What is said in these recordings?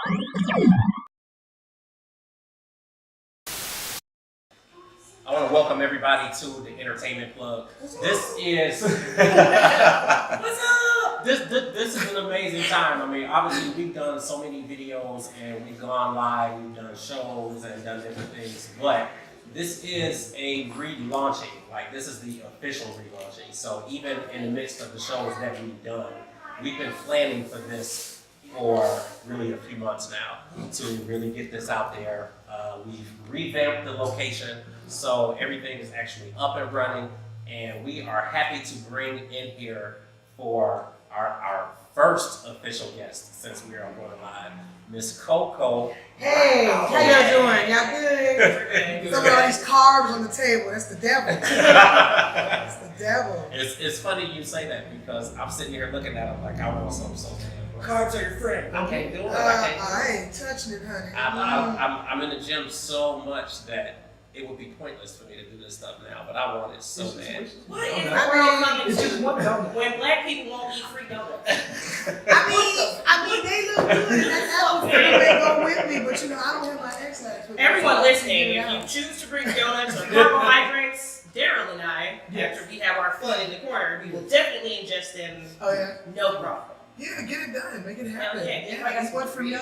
I want to welcome everybody to the Entertainment Plug. This is what's up? This is an amazing time. I mean, obviously we've done so many videos and we've gone live, we've done shows and done different things, but this is a relaunching. Like, this is the official relaunching. So even in the midst of the shows that we've done, we've been planning for this for really a few months now to really get this out there. We've revamped the location, so everything is actually up and running, and we are happy to bring in here for our first official guest since we are going live, Miss Coco. Hey, how y'all doing? Y'all good? Some of all these carbs on the table, that's the devil. That's the devil. It's funny you say that because I'm sitting here looking at them like I want some so bad. Carbs are your friend. I can't do it. I ain't touching it, honey. I'm in the gym so much that it would be pointless for me to do this stuff now, but I want it so bad. What is the world coming to when black people won't eat free donuts? I mean, they look good, and that's how they go with me, but you know, I don't have my exercise with me. Everyone listening, if you choose to bring donuts or carbohydrates, Daryl and I, after we have our fun in the corner, we will definitely ingest them. Oh yeah? No problem. Yeah, get it done, make it happen. Yeah, that's what for me.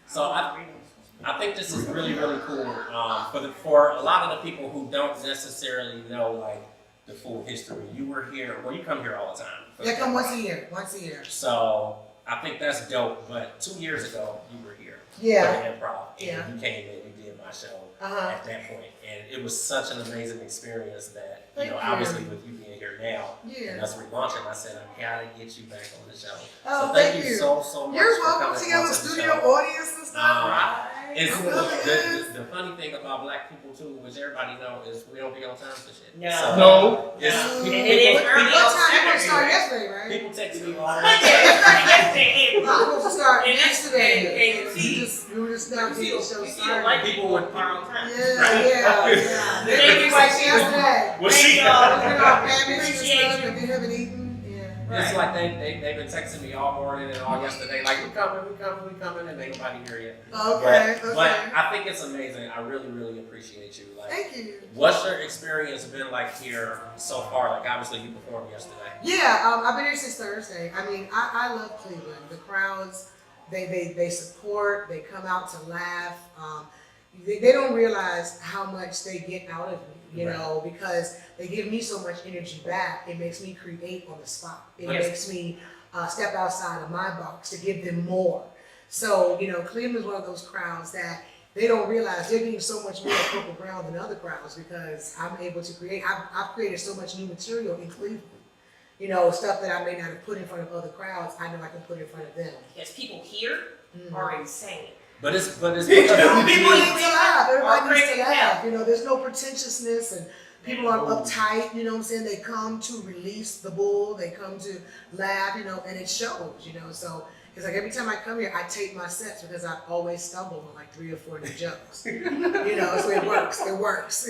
So I think this is really, really cool for a lot of the people who don't necessarily know like the full history. You were here, well, you come here all the time. Yeah, come once a year. So I think that's dope, but 2 years ago, you were here. Yeah. For the improv, and you came in, you did my show at that point, and it was such an amazing experience that, obviously with you being here now, and us relaunching, I said, I gotta get you back on the show. Oh, so thank you so much. You're welcome to your studio audience and stuff. The funny thing about black people too, which everybody knows, is we don't be on time for shit. No. So, no. It's, What time you start yesterday, right? People text me all the time. Yesterday. I'm supposed to start yesterday. And you were just not getting the show started. White people would are on time. Yeah. Thank you, white yesterday. Well, she Appreciate you. If you haven't eaten. It's like they've been texting me all morning and all yesterday, like we coming, and ain't nobody here yet. Okay. But I think it's amazing. I really, really appreciate you. Like, thank you. What's your experience been like here so far? Like, obviously you performed yesterday. Yeah, I've been here since Thursday. I mean, I love Cleveland. The crowds, they support. They come out to laugh. They don't realize how much they get out of me, you know, because they give me so much energy back. It makes me create on the spot. It makes me step outside of my box to give them more. So, Cleveland is one of those crowds that they don't realize they're getting so much more Cocoa Brown than other crowds because I'm able to create. I've created so much new material in Cleveland. Stuff that I may not have put in front of other crowds, I know I can put in front of them. Yes, people here are insane. But it's people need to laugh. Everybody needs to laugh. There's no pretentiousness and people aren't uptight. You know what I'm saying? They come to release the bull. They come to laugh. And it shows. So it's like every time I come here, I take my sets because I always stumble on like 3 or 4 new jokes. So it works. It works.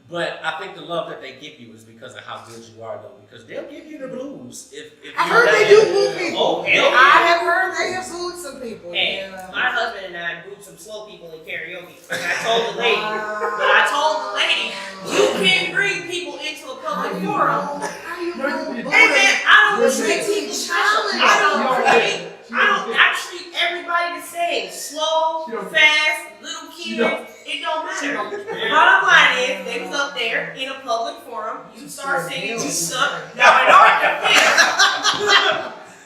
But I think the love that they give you is because of how good you are, though. Because they'll give you the blues. I heard they do boo people. Oh, hell yeah. I have heard they have booed some people. Hey, my husband and I booed some slow people in karaoke. And I told the lady, you can bring people into a public forum. Hey man, I don't treat people special. I don't treat everybody the same. Slow, fast, little kids. It don't matter. Bottom line is, they was up there in a public forum. You start singing, you suck. Now, in our defense,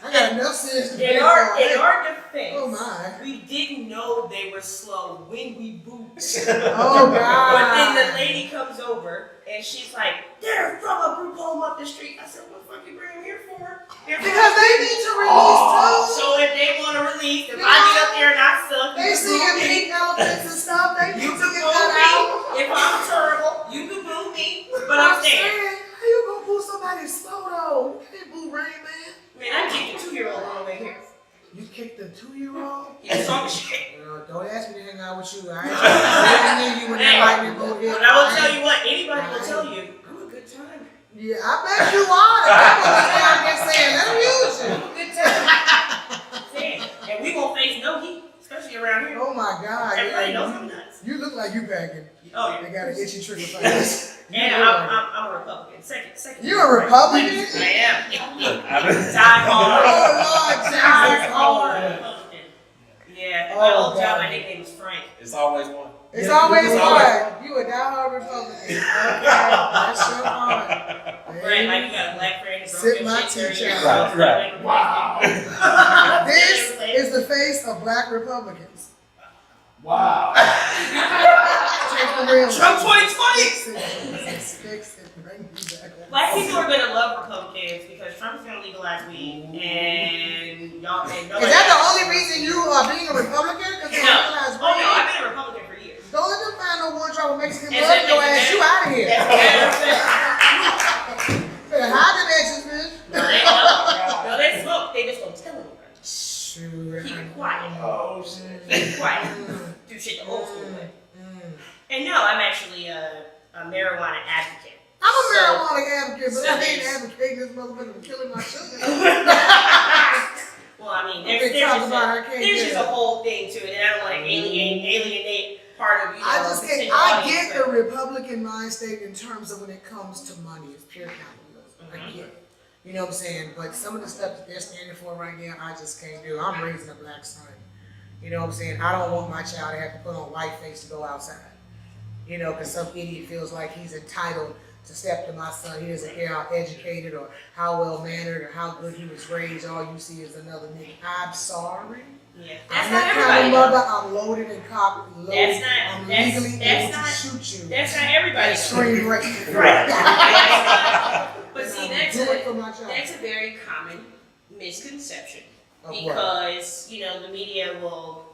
I got enough sense to in our defense, oh my, we didn't know they were slow when we booed. Oh God! But then the lady comes over and she's like, "They're from a group home up the street." I said, "What the fuck you bring them here for?" Because they need to release too. So if they want to release, if I get up there and I suck, they singing pink elephants and stuff. They need to get boo that me. out. If I'm terrible, you can boo me. But I'm saying, how you gonna boo somebody slow though? You can't boo Rain Man. Man, I kicked the 2-year-old on the way here. You kicked the 2-year-old? He was talking shit. Don't ask me to hang out with you. I ain't trying to you when they invite me to go here. But I will tell you what, anybody will tell you, I'm a good time. Yeah, I bet you are. I'm gonna just saying, let them use you. I'm a good time. And we won't face no heat, especially around here. Oh my God. Everybody knows I'm nuts. You look like you packing. Oh, yeah. They got an itchy trigger finger. And I'm a Republican. Second. You're a Republican? I am. Die Oh Lord Jesus. Republican. Yeah. My old job, my nickname was Frank. It's always one. It's always one. You a diehard Republican. Okay, that's your heart. Right, like you got a black friend who's Sip my tea, child. Right. Wow. This is the face of black Republicans. Wow. Take the real. Trump 2020. Fix it. Bring me back. Black people are gonna love Republicans because Trump is gonna legalize weed, and y'all. Is that the only reason you are being a Republican? Because they legalize Oh no, weed? I've been a Republican for years. Don't let them find no one trouble Mexican As blood a- your as a ass. You out of here. No, Better hide them edges, bitch. they know. No, they smoke. They just don't tell anybody. Sure. Keep it quiet. Oh shit. Keep it quiet. Do shit the old school way. And no, I'm actually a marijuana advocate. I'm a marijuana advocate, but I ain't there's- advocating this motherfucker for killing my sugar. Well, I mean, They there's talk just about I a, can't there's get just it. a whole thing to it, and I don't want to alienate part of, you know, I just the can't. potential I audience, get but- the Republican mind state in terms of when it comes to money. It's pure capitalism. I get it. You know what I'm saying? But some of the stuff that they're standing for right now, I just can't do. I'm raising a black son. You know what I'm saying? I don't want my child to have to put on white face to go outside. You know, because some idiot feels like he's entitled to step to my son. He doesn't care how educated or how well mannered or how good he was raised. All you see is another nigga. I'm sorry. Yeah, I'm that's that not kind everybody. of mother. I'm loaded and cocked. Loaded. That's not- I'm that's- legally that's able not- to shoot you. That's not everybody. And scream rape. Right. But see, And that's do it for my child. a very common misconception Of what? because you know the media will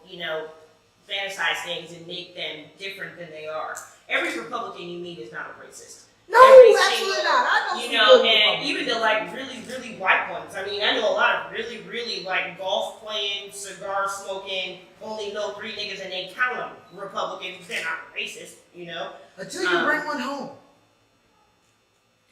fantasize things and make them different than they are. Every Republican you meet is not a racist. No, Every absolutely single- not. I know You some know, good and Republicans. even the like really white ones. I mean, I know a lot of really like golf playing, cigar smoking, only know 3 niggas and they count them Republicans. They're not racist, you know. Until you bring one home.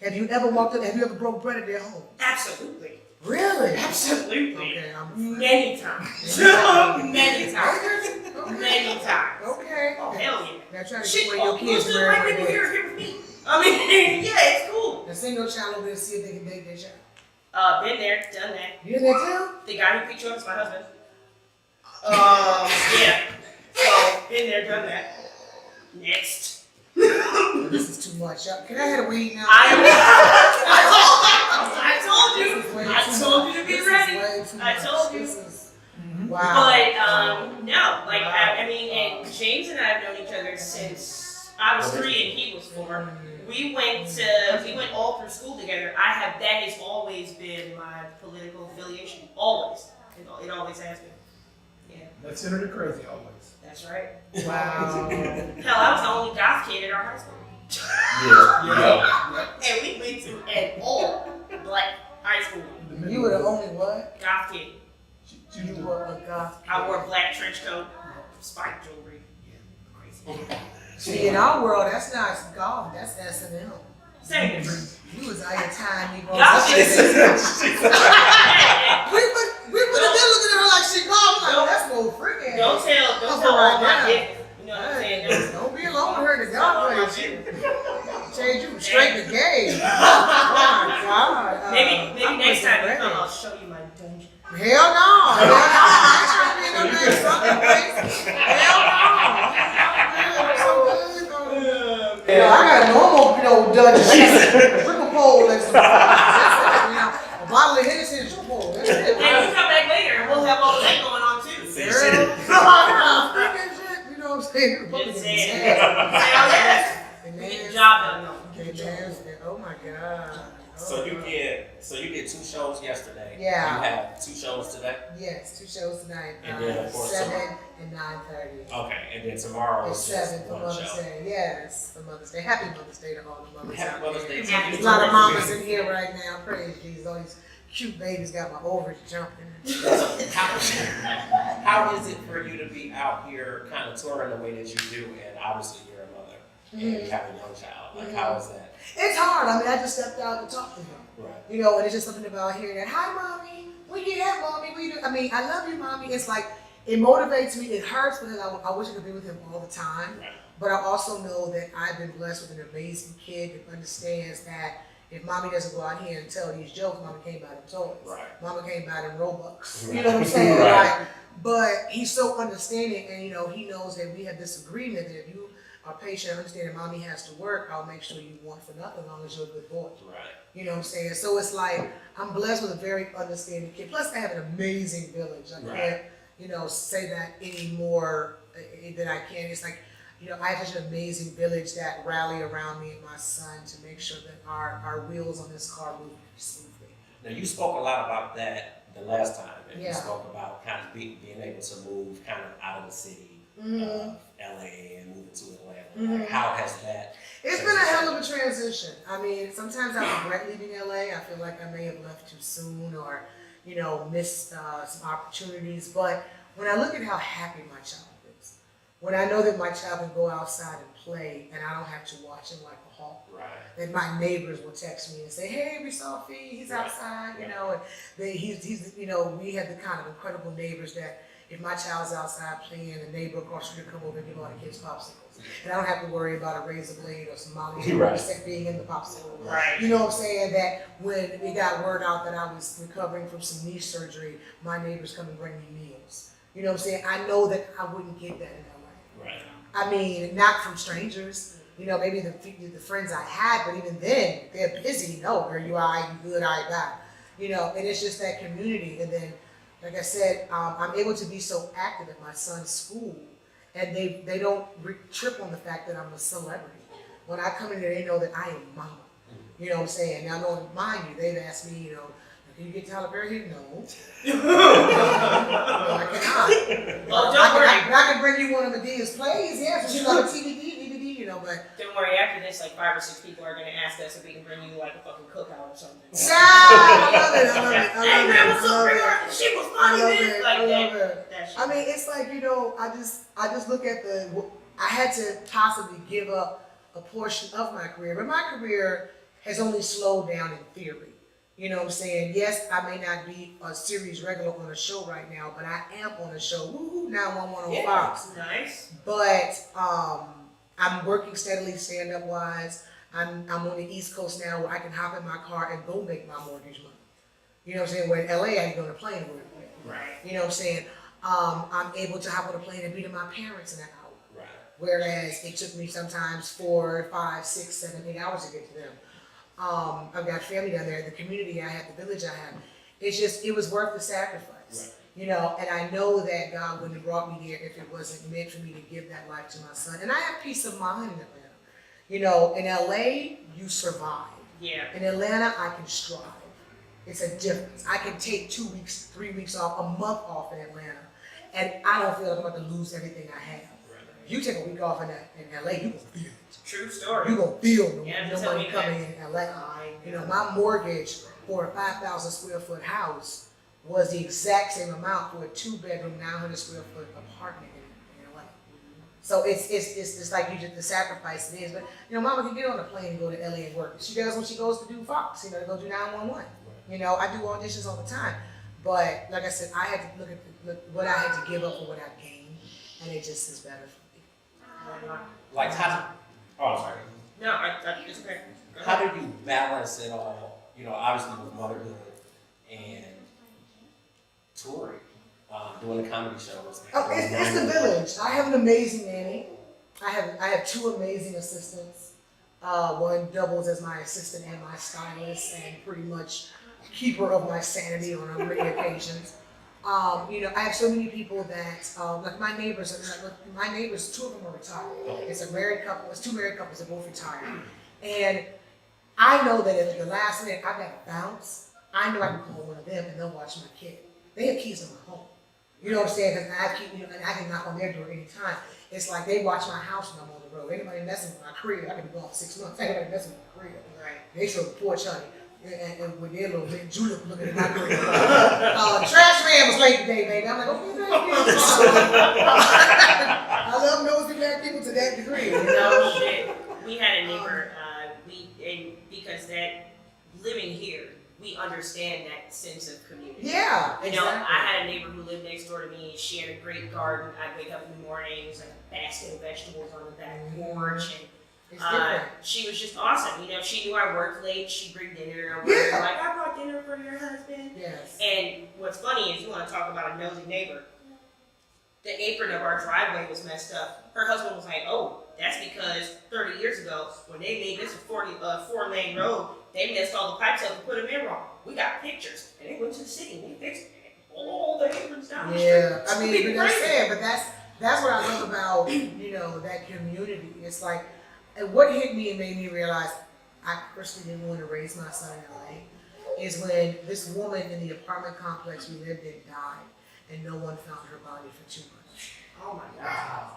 Have you ever walked in? Have you ever broke bread at their home? Absolutely, Really? absolutely, Okay, many times, many times, Okay. many times. Okay. Oh hell yeah! Now try to Shit, get your kids most to of the marry white people my here with me. I mean, yeah, it's cool. Now send your child over there and see if they can date their child. Been there, done that. You in there too? The guy who picked you up is my husband. Yeah. So, been there, done that. Next. This is too much. Can I have a weed now? I told you to be ready. I told you. Wow. But, no, like, I mean, and James and I have known each other since I was 3 and he was 4. We went all through school together. That has always been my political affiliation. Always. It always has been. Yeah. Let's enter the crazy always. That's right. Wow. Hell, I was the only goth kid in our high school. Yeah. And we went to an all black high school. You were the only what? Goth kid. You were a goth. I wore a black trench coat, spiked jewelry. Yeah, crazy. See, in our world, that's not golf. That's S&M. Same difference. You was out of time, Negro. Goth We kid. would have been looking at her like she golf. Like, that's no freaking. Don't tell all my dick. You know what I'm saying? Don't be alone with her in the golf place. Change you straight to gay. Oh my God. Maybe next time you come, I'll show you my dungeon. Hell no. I ain't trying to be in no good fucking place. Hell no. I got a normal, dungeon. I got a triple pole and some a bottle of Hennessy and a triple pole. That's it. And you come back later and we'll have all of that going on too. Freaking shit. You know what I'm saying? Just saying. Hell yes. We get the job done though. Oh my God. So you did 2 shows yesterday. Yeah. You have 2 shows today. Yes, 2 shows tonight. And then, of course, 7 and 9:30. Okay, and then tomorrow It's is just 7 for one Mother's show. Day. Yes, for Mother's Day. Happy Mother's Day to all the mothers Happy out Mother's there. Day. Happy There's a lot of Mother's mamas in here right now. Praise Jesus. All these cute babies got my ovaries jumping. How is it for you to be out here kind of touring the way that you do, and obviously you're a mother and you have a young child? Like, how is that? It's hard. I mean, I just stepped out to talk to him. Right. You know, and it's just something about hearing that, hi, mommy, where you at, mommy? What you do? I mean, I love you, mommy. It's like, it motivates me. It hurts because I wish I could be with him all the time. Right. But I also know that I've been blessed with an amazing kid that understands that if mommy doesn't go out here and tell these jokes, mommy can't buy them toys. Right. Mama can't buy them Robux. Right. You know what I'm saying? Right. Like, but he's so understanding, and you know, he knows that we have this agreement that if you are patient and understand that mommy has to work, I'll make sure you want for nothing as long as you're a good boy. Right. You know what I'm saying? So it's like, I'm blessed with a very understanding kid. Plus, I have an amazing village. I Right. can't, you know, say that any more than I can. It's like, you know, I have such an amazing village that rally around me and my son to make sure that our wheels on this car move smoothly. Now you spoke a lot about that the last time, and you Yeah. spoke about kind of being able to move kind of out of the city Mm-hmm. of LA and moving to Atlanta. Mhm. Like, how has that? It's been a hell of a transition. I mean, sometimes I regret leaving LA. I feel like I may have left too soon or, you know, missed some opportunities. But when I look at how happy my child is, when I know that my child can go outside and play and I don't have to watch him like a hawk, Right. that my neighbors will text me and say, "Hey, we saw Fee, he's Right. outside," you Right. know, and he's, you know, we have the kind of incredible neighbors that if my child's outside playing, the neighbor across the street come over and give all the kids popsicles. And I don't have to worry about a razor blade or some Molly Right. being in the popsicle. Right. You know what I'm saying? That when it got word out that I was recovering from some knee surgery, my neighbors come and bring me meals. You know what I'm saying? I know that I wouldn't get that in LA. Right. I mean, not from strangers. You know, maybe the friends I had, but even then, they're busy. No, girl, you all right, you good, all right, bye. You know, and it's just that community. And then, like I said, I'm able to be so active at my son's school, and they don't trip on the fact that I'm a celebrity. When I come in there, they know that I am mama. You know what I'm saying? Now, no, mind you, they've asked me, you know, can you get Tyler Perry here? No. No, I cannot. Well, don't worry. I can bring you one of Medea's plays, yeah, so you got a DVD, you know, but Don't worry, after this, like 5 or 6 people are gonna ask us if we can bring you like a fucking cookout or something. I love it, I love it, I Hey love man, it, what's I up, love bring it. her? She was I funny, love man. it, Like I that. love it. That shit. I mean, it's like, you know, I just look at I had to possibly give up a portion of my career, but my career has only slowed down in theory. You know what I'm saying? Yes, I may not be a series regular on a show right now, but I am on a show, woohoo, 911 on Yeah. Fox. Nice. But I'm working steadily stand-up wise. I'm on the East Coast now where I can hop in my car and go make my mortgage money. You know what I'm saying? Where in LA, I can go on a plane with it. Right. You know what I'm saying? I'm able to hop on a plane and be to my parents in an hour. Right. Whereas it took me sometimes 4, 5, 6, 7, 8 hours to get to them. I've got family down there, the community I have, the village I have. It was worth the sacrifice. Right. You know, and I know that God wouldn't have brought me there if it wasn't meant for me to give that life to my son. And I have peace of mind in Atlanta. You know, in LA, you survive. Yeah. In Atlanta, I can strive. It's a difference. I can take 2 weeks, 3 weeks off, a month off in Atlanta, and I don't feel like I'm about to lose everything I have. If you take a week off in LA, you gonna feel it. True story. You gonna feel Yeah, no tell money me coming in LA. You know, my mortgage for a 5,000 square foot house was the exact same amount for a 2-bedroom, 900 square foot apartment in LA. So it's like the sacrifice it is. But you know, Mama can get on a plane and go to LA and work. She does when she goes to do Fox. You know, to go do 911. You know, I do auditions all the time. But like I said, I had to look at what I had to give up for what I gained, and it just is better for me. Like how? Oh, I'm sorry. No, it's okay. Go How ahead. do you balance it all? You know, obviously with motherhood and touring, doing the comedy shows. Oh, it's the village. I have an amazing nanny. I have 2 amazing assistants. One doubles as my assistant and my stylist, and pretty much keeper of my sanity on many occasions. You know, I have so many people that, like my neighbors, 2 of them are retired. It's a married couple, it's 2 married couples that both retired. And I know that at the last minute, I've got to bounce. I know I can call one of them and they'll watch my kid. They have keys to my home. You know what I'm saying? Because and I can knock on their door anytime. It's like they watch my house when I'm on the road. Anybody messing with my career, I can be gone for 6 months. Anybody messing with my career. Right. They show the porch, honey. And with their little bit, Julep looking at my career. Trash man was late today, baby. I'm like, okay, thank you. I love nosy black people to that degree. You know? No shit. We had a neighbor, because that living here, we understand that sense of community. Yeah, You know, exactly. I had a neighbor who lived next door to me. She had a great garden. I'd wake up in the mornings, like a basket of vegetables on the back porch, and It's different. she was just awesome. You know, she knew I worked late. She'd bring dinner over. Yeah. Like, I brought dinner for your husband. Yes. And what's funny is, you want to talk about a nosy neighbor. The apron of our driveway was messed up. Her husband was like, "Oh, that's because 30 years ago, when they made this a 4-lane road, they messed all the pipes up and put them in wrong. We got pictures, and they went to the city and they fixed it. All the aprons down the street." Yeah, I mean, People but I'm crazy. saying, but that's what I love about, you know, that community. It's like, and what hit me and made me realize I personally didn't want to raise my son in LA is when this woman in the apartment complex we lived in died, and no one found her body for 2 months. Oh my God.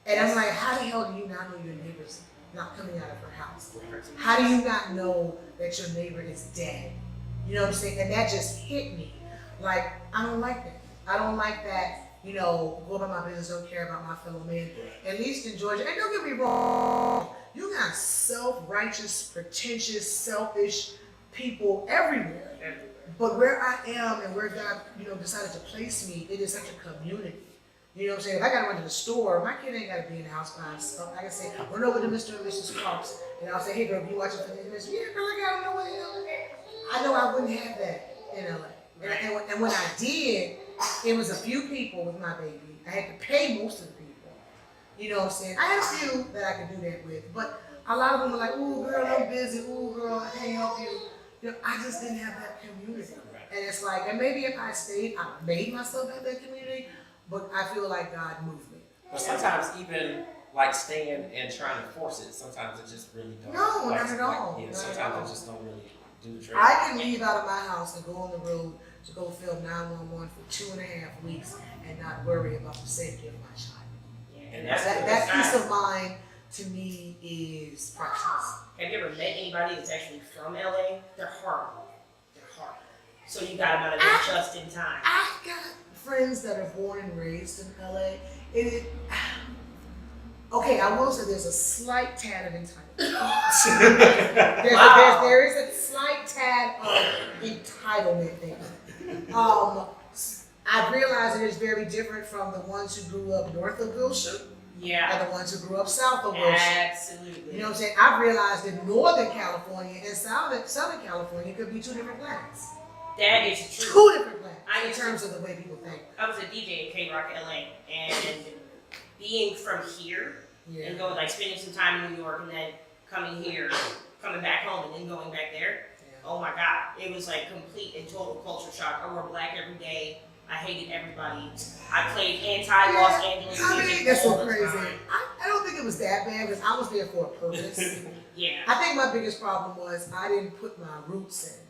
And I'm like, how the hell do you not know your neighbor's not coming out of her house? How do you not know that your neighbor is dead? You know what I'm saying? And that just hit me. Like, I don't like that. I don't like that, you know, go about my business, don't care about my fellow man. At least in Georgia, and don't get me wrong, you got self-righteous, pretentious, selfish people everywhere. But where I am and where God, you know, decided to place me, it is such a community. You know what I'm saying? If I gotta run to the store, my kid ain't gotta be in the house by himself. I can say, run over to Mr. and Mrs. Clark's, and I'll say, hey girl, you watching for this? Yeah, girl, I gotta know what the hell. I know I wouldn't have that in LA. And when I did, it was a few people with my baby. I had to pay most of the people. You know what I'm saying? I had a few that I could do that with, but a lot of them were like, ooh girl, I'm busy. Ooh girl, I can't help you. You know, I just didn't have that community. And it's like, and maybe if I stayed, I made myself have that community, but I feel like God moved me. But sometimes even like staying and trying to force it, sometimes it just really don't. No, like, not at all. Yeah, Not sometimes at all. it just don't really do the trick. I can leave out of my house and go on the road to go film 911 for 2.5 weeks and not worry about the safety of my child. And that's That peace of mind to me is priceless. Have you ever met anybody that's actually from LA? They're horrible. They're horrible. So you got them out of there just in time. I've got friends that are born and raised in LA. Okay, I will say there's a slight tad of entitlement. There is a slight tad of entitlement there. I realize it is very different from the ones who grew up north of Wilshire Yeah. and the ones who grew up south of Wilshire. Absolutely. You know what I'm saying? I've realized that Northern California and Southern California could be two different planets. That is true. Two different planets I in used terms of the way people think. I was a DJ in K-Rock, LA, and being from here Yeah. and going, like, spending some time in New York and then coming here, coming back home and then going back there. Oh my God, it was like complete and total culture shock. I wore black every day. I hated everybody. I played anti-Los Angeles I mean, music that's all so the crazy. time. I don't think it was that bad because I was there for a purpose. Yeah. I think my biggest problem was I didn't put my roots in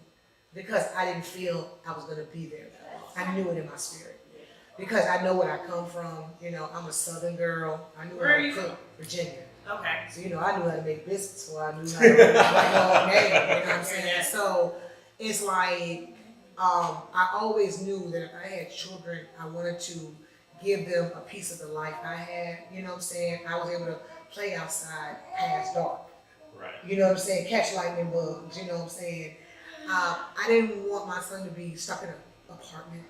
because I didn't feel I was going to be there. I knew it in my spirit because I know where I come from. You know, I'm a Southern girl. I knew Where how are to you cook. from? Virginia. Okay. So, you know, I knew how to make biscuits before I knew how to make my own name. You know what I'm saying? Yeah. So it's like, I always knew that if I had children, I wanted to give them a piece of the life I had. You know what I'm saying? I was able to play outside past dark. Right. You know what I'm saying? Catch lightning bugs. You know what I'm saying? I didn't want my son to be stuck in an apartment.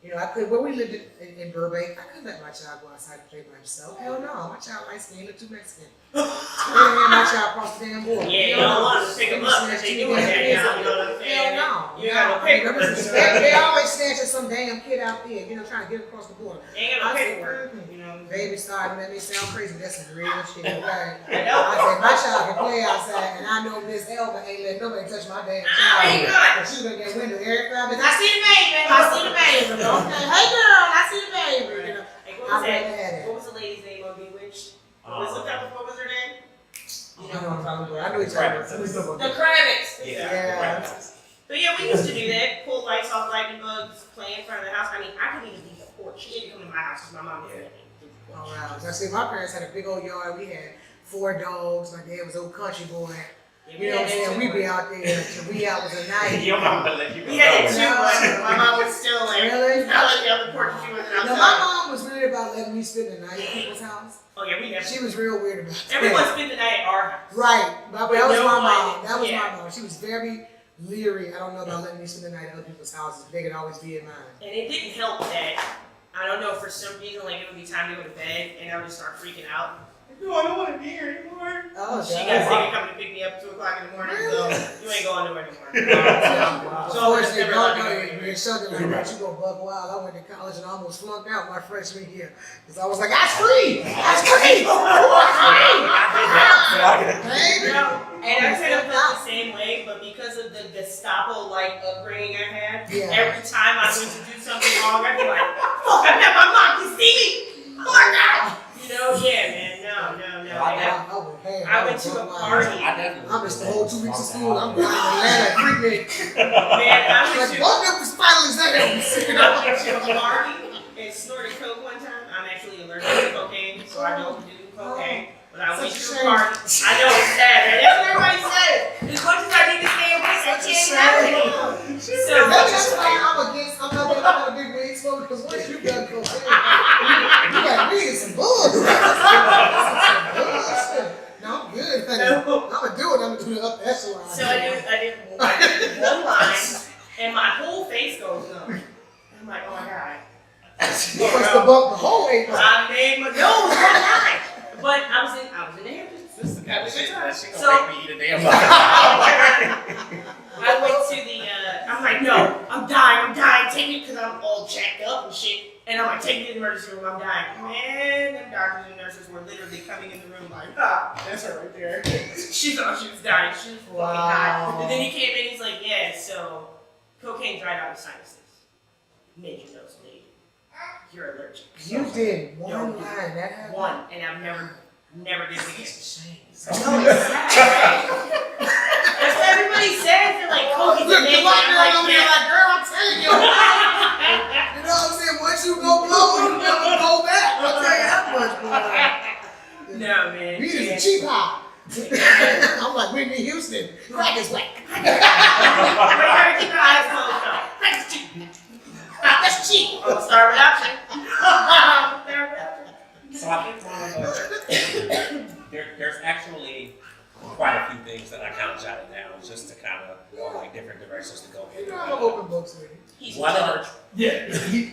You know, where we lived in Burbank, I couldn't let my child go outside and play by himself. Hell no, my child light skin look too Mexican. I didn't have my child cross the damn border. Yeah, you don't want to pick them up because they doing that now. You know what I'm saying? Hell no. You got no paperwork. They always snatching some damn kid out there, you know, trying to get across the border. They ain't got no I said, paperwork. You know what I'm saying? baby started, that may sound crazy, that's some real shit, okay? I know. I said, my child can play outside, and I know Miss Elba ain't let nobody touch my damn I child. ain't good. But she gonna get window every 5 minutes. I see the baby. I see the baby. Okay, hey girl, I see the baby. You know, Hey, I what was rather that? have it. What was the lady's name on Bewitched? What was her name? You know what I'm talking about. I know each other. The Kravitz. Yeah. But yeah, we used to do that. Pull lights off lightning bugs, play in front of the house. I mean, I couldn't even leave the porch. She didn't come to my house because my mom was living. Oh wow. Now see, my parents had a big old yard. We had 4 dogs. My dad was old country boy. You know what I'm saying? We'd be out there till 3 hours a night. Your mom would let you go. We had it too, No. but my mom was still like, Really? not like the other porch. She was Now, outside. my mom was weird about letting me spend the night at people's house. Oh yeah, we never. She was real weird about that. Everyone spent the night at our house. Right. That was No my one- mom. That was yeah. my mom. She was very leery. I don't know about letting me spend the night at other people's houses. They could always be in mine. And it didn't help that, I don't know, for some reason, like, it would be time to go to bed, and I would just start freaking out. No, I don't want to be here anymore. Oh, she got sick of coming to pick me up at 2 o'clock in the morning, so you ain't going nowhere anymore. So of course, they don't know you're something like that. You go buck wild. I went to college and almost flunked out my freshman year because I was like, "That's free! That's free! And I kind of felt the same way, but because of the Gestapo-like upbringing I had, every time I went to do something wrong, I'd be like, "Fuck! I met my mom. You see me? Oh my god!" You know, yeah, man. No. I went to a party. I missed the whole 2 weeks of school. I'm going to Atlanta treatment. Man, I went to a party and snorted coke one time. I'm actually allergic to cocaine, so I don't do cocaine. But I went to a party. I know it's sad, man. That's what everybody says. As much as I need to stay away, I can't have it. So that's why I'm not a big weed smoker because once you done cocaine, you got weed and some bullshit. No, I'm good. I'm gonna do it. I'm gonna do it up echelon. So I did one line, and my whole face goes numb. I'm like, oh my god. You must have bumped the whole way. I made my nose one line. But I was in the hair business. So I went to the. I'm like, no, I'm dying. Take me because I'm all jacked up and shit. And I'm like, take me to the emergency room. I'm dying. Man, them doctors and nurses were literally coming in the room like, that's her right there. She thought she was dying. She was fucking hot. And then he came in. He's like, yeah, so cocaine dried out your sinuses, made your nose bleed. You're allergic. You did one line. That happened. One, and I've never did it again. No, it's sad. That's what everybody says. They're like, coke is amazing. I'm like, yeah. Girl, I'm telling you. You know what I'm saying? Once you go blow, you never go back. I'll tell you that much, boy. No, man. Weed is a cheap hop. I'm like Whitney Houston. Crack is whack. Wait, gotta keep your eyes closed though. Crack is cheap. That's cheap. I'm gonna start without you. So I think there's actually quite a few things that I kind of jotted down just to kind of go like different directions to go in. You know, I'm open books with you. He's in charge.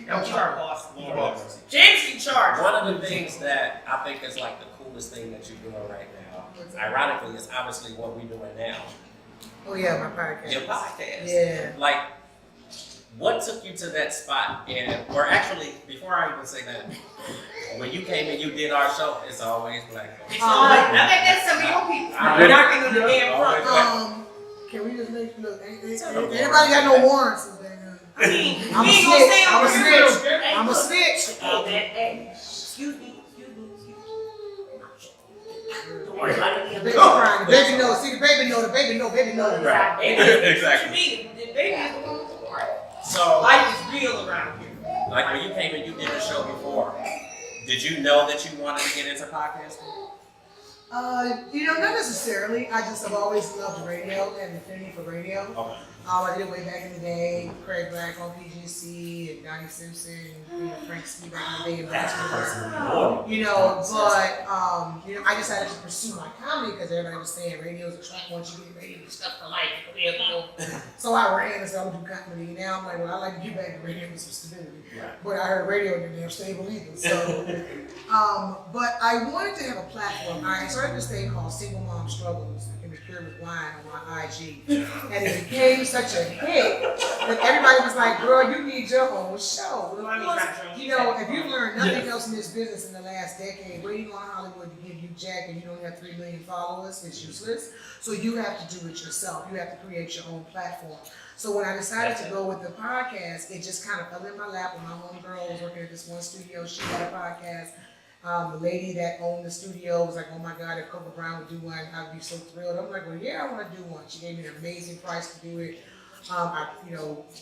I'm charge, boss. James in charge. One of the things that I think is like the coolest thing that you're doing right now, ironically, is obviously what we're doing now. Oh yeah, my podcast. Your podcast. Yeah. Like, what took you to that spot? Or actually, before I even say that, when you came and you did our show, it's always black folks. It's all like, I bet that's some of your people. We're knocking on the damn front. Can we just make look? Anybody got no warrants? I mean, I'm we ain't gonna stay on the snitch. I'm a snitch. Hey, excuse me. Don't worry about it. The baby crying. The baby knows. See, the baby know. Right. Exactly. To me, the baby is the one with the part. So, Life is real around here. like when you came and you did the show before, did you know that you wanted to get into podcasting? You know, not necessarily. I just have always loved radio and affinity for radio. Okay. I did it way back in the day. Craig Black on PGC and Donnie Simpson, Frank Ski back in the day. You know, but I decided to pursue my comedy because everybody was saying radio's a track. Once you get radio, stuff for life. So I ran and said I'm gonna do comedy. Now I'm like, well, I like to get back to radio with some stability. Right. But I heard radio and they're stable either. So, but I wanted to have a platform. I started this thing called Single Mom Struggles. Cured with Wine on my IG, and it became such a hit that everybody was like, "Girl, you need your own show." You know, if you've learned nothing else in this business in the last decade, waiting on Hollywood to give you jack and you don't have 3 million followers, it's useless. So you have to do it yourself. You have to create your own platform. So when I decided to go with the podcast, it just kind of fell in my lap. When my homegirl was working at this one studio, she had a podcast. The lady that owned the studio was like, oh my God, if Cocoa Brown would do one, I'd be so thrilled. I'm like, well, yeah, I want to do one. She gave me an amazing price to do it. I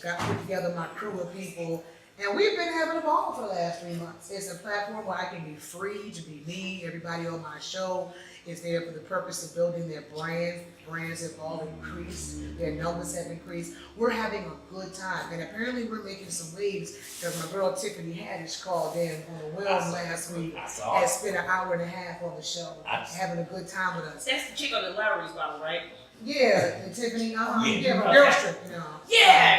got put together my crew of people, and we've been having a ball for the last 3 months. It's a platform where I can be free to be me. Everybody on my show is there for the purpose of building their brands. Brands have all increased. Their numbers have increased. We're having a good time. And apparently we're making some waves because my girl Tiffany Haddish called in on the Wells last week and spent an hour and a half on the show having a good time with us. That's the chick on the Lowry's bottle, right? Yeah, and Tiffany, Yeah. my girl strip, you know. Yeah.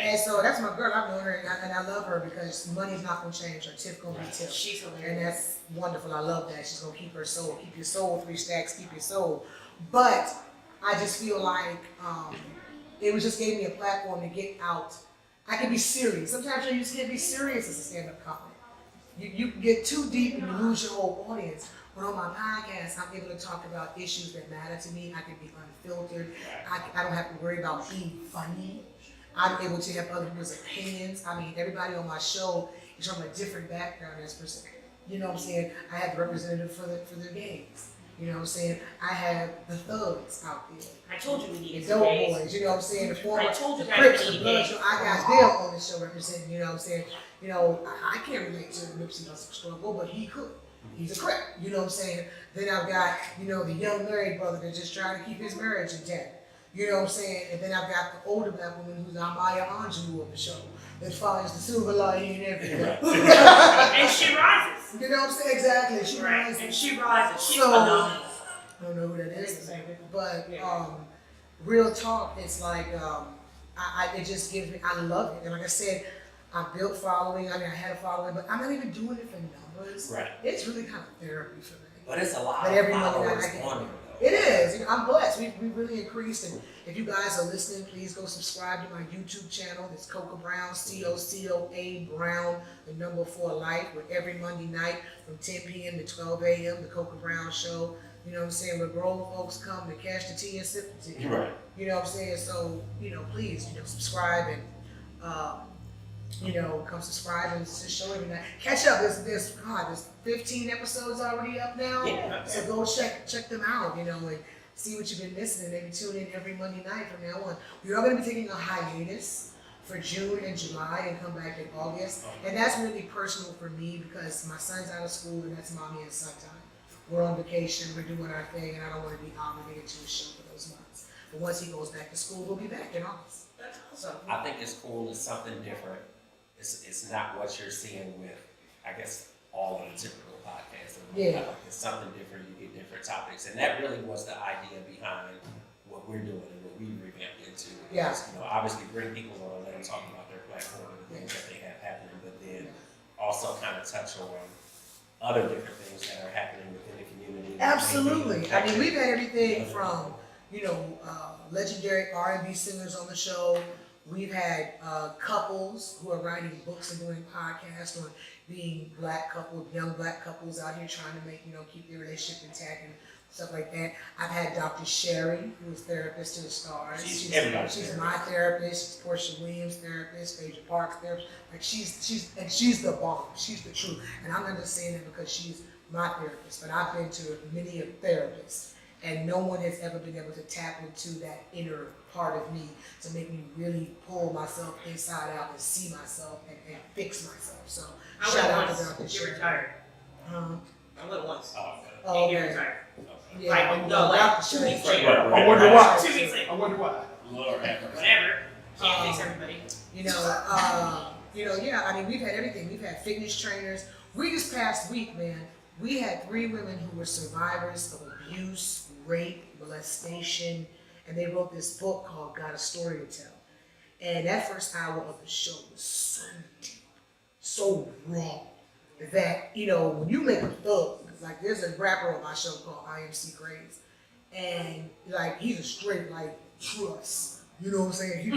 And so that's my girl. I've known her, and I love her because money's not gonna change her. Tiff gonna be Tiff. She's And hilarious. that's wonderful. I love that. She's gonna keep her soul. Keep your soul, 3 stacks, keep your soul. But I just feel like it was just gave me a platform to get out. I can be serious. Sometimes you just can't be serious as a stand-up comic. You can get too deep and you lose your whole audience. But on my podcast, I'm able to talk about issues that matter to me. I can be unfiltered. I don't have to worry about being funny. I'm able to have other people's opinions. I mean, everybody on my show is from a different background as person. You know what I'm saying? I have the representative for their gangs. You know what I'm saying? I have the thugs out there. I told you we The needed dope some gays. boys, you know what I'm saying? The former, I told you the guys Crips, we the need Bloods, gays. I got them on the show representing, you know what I'm saying? You know, I can't relate to Nipsey Hussle struggle, but he could. He's a Crip, you know what I'm saying? Then I've got, you know, the young married brother that's just trying to keep his marriage intact. You know what I'm saying? And then I've got the older black woman who's Amaya Angelou on the show that follows the silver lining and everything. And she rises. You know what I'm saying? Exactly. She Right. rises. And she rises. She's So- phenomenal. I don't know who that is, but Yeah. real talk, it's like it just gives me. I love it, and like I said, I built following. I mean, I had a following, but I'm not even doing it for numbers. Right. It's really kind of therapy for me. But it's a lot But of every Monday night followers I get- on there, though. It is. You know, I'm blessed. We really increased, and if you guys are listening, please go subscribe to my YouTube channel. It's Cocoa Brown, COCOA Brown, the number 4 life. Where every Monday night from 10 p.m. to 12 a.m. the Cocoa Brown Show. You know what I'm saying? Where grown folks come to catch the tea and sip the tea. Right. You know what I'm saying? So, you know, please, you know, subscribe and, you know, come subscribe and just show every night. Catch up. There's 15 episodes already up now. Yeah. So go check them out, you know, and see what you've been missing, and maybe tune in every Monday night from now on. We are going to be taking a hiatus for June and July and come back in August. And that's really personal for me because my son's out of school and that's mommy and son time. We're on vacation, we're doing our thing, and I don't want to be obligated to a show for those months. But once he goes back to school, we'll be back in August. That's awesome. I think it's cool. It's something different. It's not what you're seeing with, I guess, all of the typical podcasts. Yeah. It's something different. You get different topics, and that really was the idea behind what we're doing and what we revamped into. Yeah. You know, obviously bring people on, let them talk about their platform and the things that they have happening, but then also kind of touch on other different things that are happening within the community. Absolutely. I mean, we've had everything from, you know, legendary R&B singers on the show. We've had couples who are writing books and doing podcasts on being black couples, young black couples out here trying to make, you know, keep their relationship intact and stuff like that. I've had Dr. Sherry, who's therapist to the stars. She's She's my therapist. She's Portia Williams' therapist, Phaedra Park's therapist. Like she's the bomb. She's the truth. And I'm not just saying that because she's my therapist, but I've been to many a therapist, and no one has ever been able to tap into that inner part of me to make me really pull myself inside out and see myself and fix myself. So I shout out went to once. Dr. You're Sherry. retired. Uh-huh. I went once. Oh, okay. Oh, And you're okay. retired. Yeah, Like, no, like, Dr. 2 Sherry. weeks later. I wonder why. 2 weeks later. I wonder why. Lord have mercy. Whatever. Can't fix everybody. You know, yeah, I mean, we've had everything. We've had fitness trainers. We just past week, man, we had 3 women who were survivors of abuse, rape, molestation, and they wrote this book called Got a Story to Tell. And that first hour of the show was so deep, so raw, that, you know, when you make a thug, like there's a rapper on my show called IMC Craze, and like he's a straight like trust. You know what I'm saying? He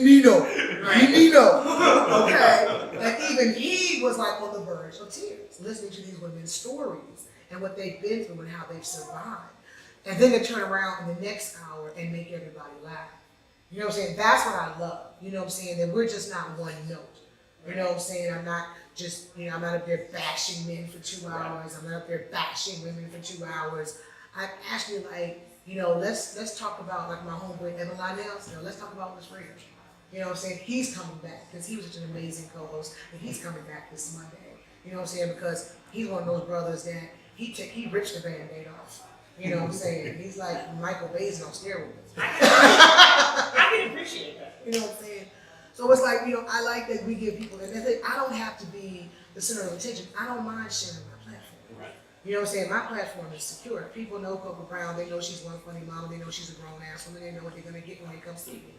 Nino. Right. He Nino. Okay. And even he was like on the verge of tears, listening to these women's stories and what they've been through and how they've survived. And then they turn around in the next hour and make everybody laugh. You know what I'm saying? That's what I love. You know what I'm saying? That we're just not one note. You know what I'm saying? I'm not just, you know, I'm not up there bashing men for 2 hours. I'm not up there bashing women for 2 hours. I'm actually like, you know, let's talk about, like my homeboy Evan Lynell, you know, let's talk about what's real. You know what I'm saying? He's coming back because he was such an amazing co-host, and he's coming back this Monday. You know what I'm saying? Because he's one of those brothers that he rips the Band-Aid off. You know what I'm saying? He's like Michael Bay's on steroids. I can appreciate that. You know what I'm saying? So it's like, you know, I like that we give people, and I don't have to be the center of attention. I don't mind sharing my platform. Right. You know what I'm saying? My platform is secure. People know Cocoa Brown. They know she's one funny mama. They know she's a grown ass woman. They know what they're going to get when they come see me.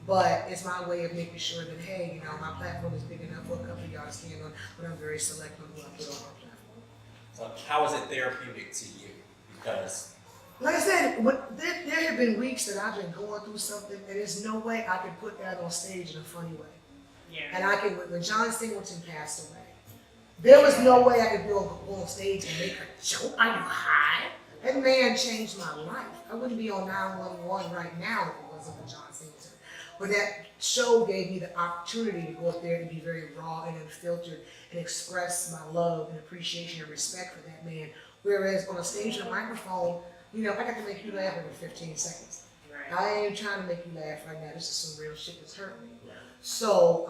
But it's my way of making sure that, hey, you know, my platform is big enough for a couple of y'all to stand on, but I'm very selective on who I put on my platform. So how is it therapeutic to you? Because like I said, there have been weeks that I've been going through something, and there's no way I can put that on stage in a funny way. Yeah. And I can, when John Singleton passed away, there was no way I could go on stage and make a joke. Are you high? That man changed my life. I wouldn't be on 911 right now if it wasn't for John Singleton. But that show gave me the opportunity to go up there and be very raw and unfiltered and express my love and appreciation and respect for that man. Whereas on a stage and a microphone, you know, I got to make you laugh every 15 seconds. Right. I ain't trying to make you laugh right now. This is some real shit that's hurting me. So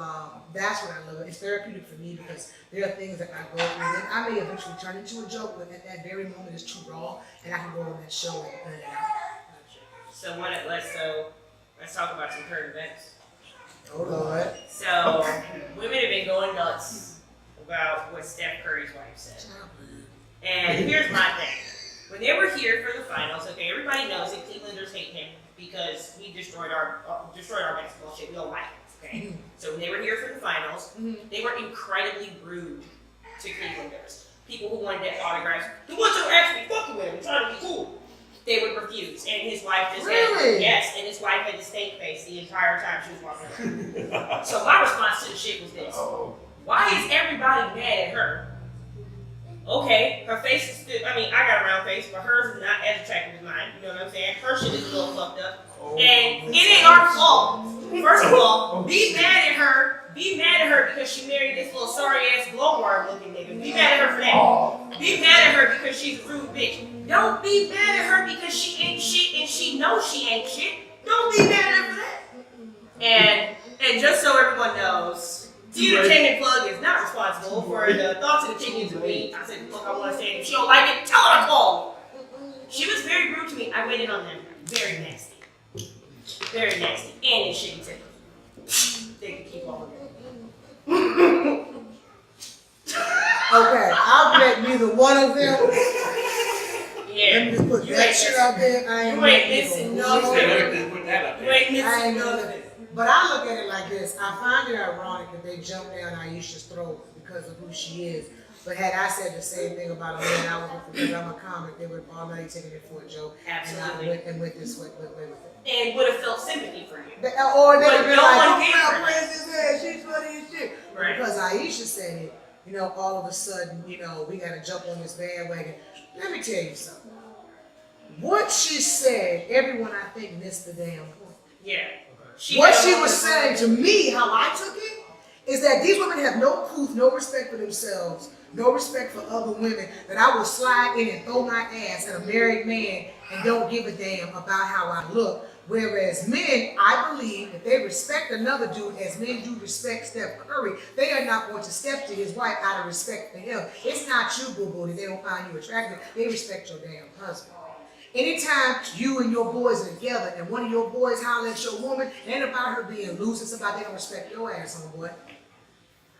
that's what I love. It's therapeutic for me because there are things that I go through that I may eventually turn into a joke, but at that very moment it's too raw, and I can go on that show and cut it out. So let's talk about some current events. Oh Lord. So women have been going nuts about what Steph Curry's wife said. And here's my thing. When they were here for the finals, okay, everybody knows that Clevelanders hate him because he destroyed our basketball shit. We don't like it. Okay. So when they were here for the finals, they were incredibly rude to Clevelanders. People who wanted their autographs, the ones who were actually fucking with him and trying to be cool, they would refuse. And his wife just had, yes, and his wife had the stank face the entire time she was walking around. So my response to the shit was this: why is everybody mad at her? Okay, her face is still, I mean, I got a round face, but hers is not as attractive as mine. You know what I'm saying? Her shit is a little fucked up. And it ain't our fault. First of all, be mad at her because she married this little sorry ass glowworm looking nigga. Be mad at her for that. Be mad at her because she's a rude bitch. Don't be mad at her because she ain't shit and she knows she ain't shit. Don't be mad at her for that. And just so everyone knows, the entertainment plug is not responsible for the thoughts and opinions of me. I said, look, I want to say it. If she don't like it, tell her I called. She was very rude to me. I waited on them. Very nasty. Very nasty. And it shouldn't take. They can keep all of it. Okay, I'll bet neither one of them. Yeah. Let me just put that shit out there. You ain't missing nothing. You ain't missing nothing. But I look at it like this. I find it ironic that they jumped down Aisha's throat because of who she is. But had I said the same thing about a man I was with because I'm a comic, they would have already taken it for a joke. Absolutely. And went this way with it. And would have felt sympathy for you. Or they would have been no like, one oh, gave her praise his head, she's funny as shit. Right. Because Aisha said it, you know, all of a sudden, you know, we got to jump on this bandwagon. Let me tell you something. What she said, everyone I think missed the damn point. Yeah. What she was saying to me, how I took it, is that these women have no couth, no respect for themselves, no respect for other women, that I will slide in and throw my ass at a married man and don't give a damn about how I look. Whereas men, I believe, if they respect another dude as men do respect Steph Curry, they are not going to step to his wife out of respect for him. It's not you, boo-boo, that they don't find you attractive. They respect your damn husband. Anytime you and your boys are together and one of your boys holler at your woman, it ain't about her being loose, it's about they don't respect your ass, homeboy.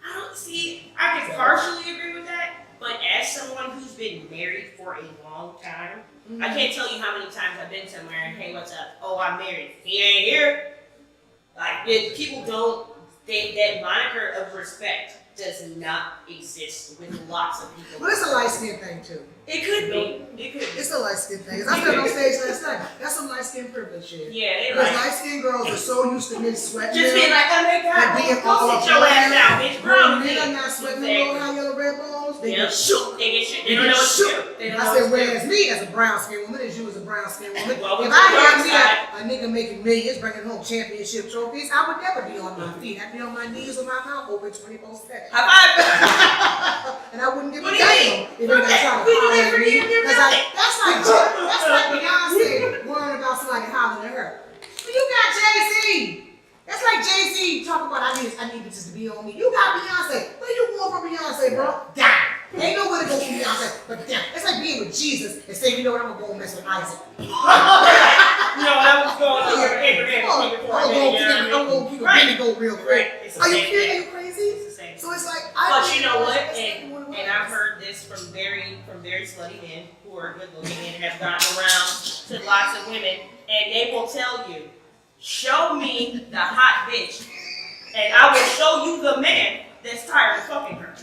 I don't see, I can partially agree with that, but as someone who's been married for a long time, I can't tell you how many times I've been somewhere and, hey, what's up? Oh, I'm married. He ain't here. Like, people don't, that moniker of respect does not exist with lots of people. But it's a light skin thing too. It could be. It could be. It's a light skin thing. I said on stage last night, that's some light skin privilege shit. Yeah, they because like. light skin girls are so used to men sweating. Just being like, oh my God, being go sit your ass down, bitch. Bro, men are not sweating the little high yellow red bones. They get shook. They get shook. They don't know what to do. I said, whereas me as a brown skin woman, as you as a brown skin woman, Well, if I had me a nigga making millions, bringing home championship trophies, I would never be on my feet. I'd be on my knees with my mouth open 24/7. High five. And I wouldn't give a What do damn you mean? if anybody tried to We do holler that at for me. you and your Because belly. that's like Beyonce worrying about somebody hollering at her. But you got Jay-Z. That's like Jay-Z talking about I need bitches to be on me. You got Beyonce. Where you going from Beyonce, bro? Down. Ain't nowhere to go from Beyonce, but down. It's like being with Jesus and saying, you know what, I'm gonna go and mess with Isaac. You know, that was going on with Abraham. I'm gonna keep a penny go real quick. It's Are you the same kidding? Are thing. you crazy? It's the same. So it's like, But you know what? And I've heard this from very slutty men who are good looking and have gotten around to lots of women, and they will tell you, show me the hot bitch, and I will show you the man that's tired of fucking her.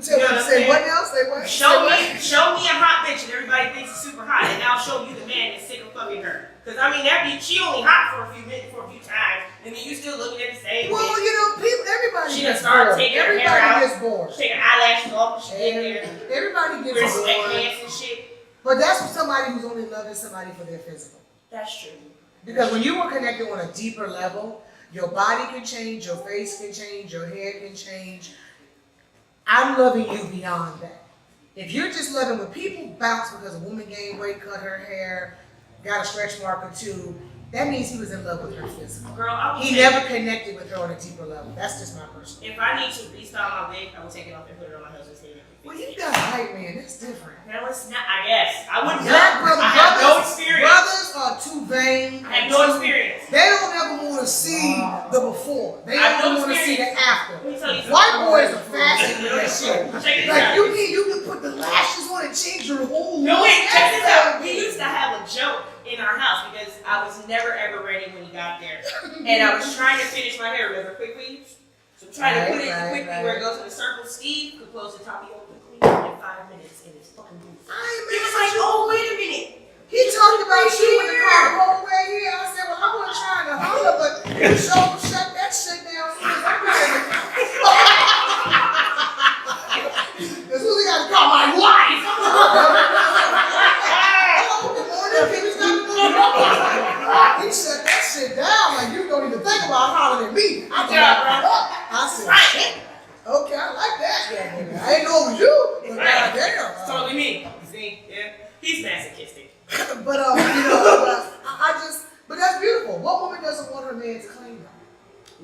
Say what else? Say what? Show me a hot bitch, and everybody thinks it's super hot, and I'll show you the man that's sick of fucking her. Because I mean, she only hot for a few minutes, for a few times, and then you still looking at the same. Well, bitch. you know, everybody She gets done started bored. taking her Everybody hair out. gets bored. Take her eyelashes off, she in there. Everybody Wear gets bored. sweatpants and shit. But that's for somebody who's only loving somebody for their physical. That's true. Because when you are connected on a deeper level, your body can change, your face can change, your hair can change. I'm loving you beyond that. If you're just loving when people bounce because a woman gained weight, cut her hair, got a stretch mark or two, that means he was in love with her physical. Girl, I will He never connected with her on a deeper level. That's just my personal. If I need to restyle my wig, I will take it off and put it on my husband's head. Well, you got a hype man. That's different. No, it's not. I guess I wouldn't know. Black I have no experience. Brothers are too vain. I have no experience. They don't ever want to see the before. They I have only no want to see the experience. after. Let me tell you something. White boys are fashion with that shit. Check this Like out. you can put the lashes on and change your whole No, look. wait, check this out. We used to have a joke in our house because I was never ever ready when he got there. And I was trying to finish my hair, remember, quickly? So I'm trying to put it quickly where it goes in a circle. Steve could close the tapioca quickly in 5 minutes in his fucking booth. He was like, oh, wait a minute. He talked about you in the car the whole way here. I said, well, I wasn't trying to holler, but shut that shit down. As soon as he got to call my wife. Hello, good morning. Can you stop the door? He shut that shit down. Like, you don't even think about hollering at me. I got right up. I said, shit. Okay, I like that. Yeah, I ain't know it was you. But goddamn. It's totally me. See? Yeah. He's masochistic. But but that's beautiful. What woman doesn't want her man to claim her?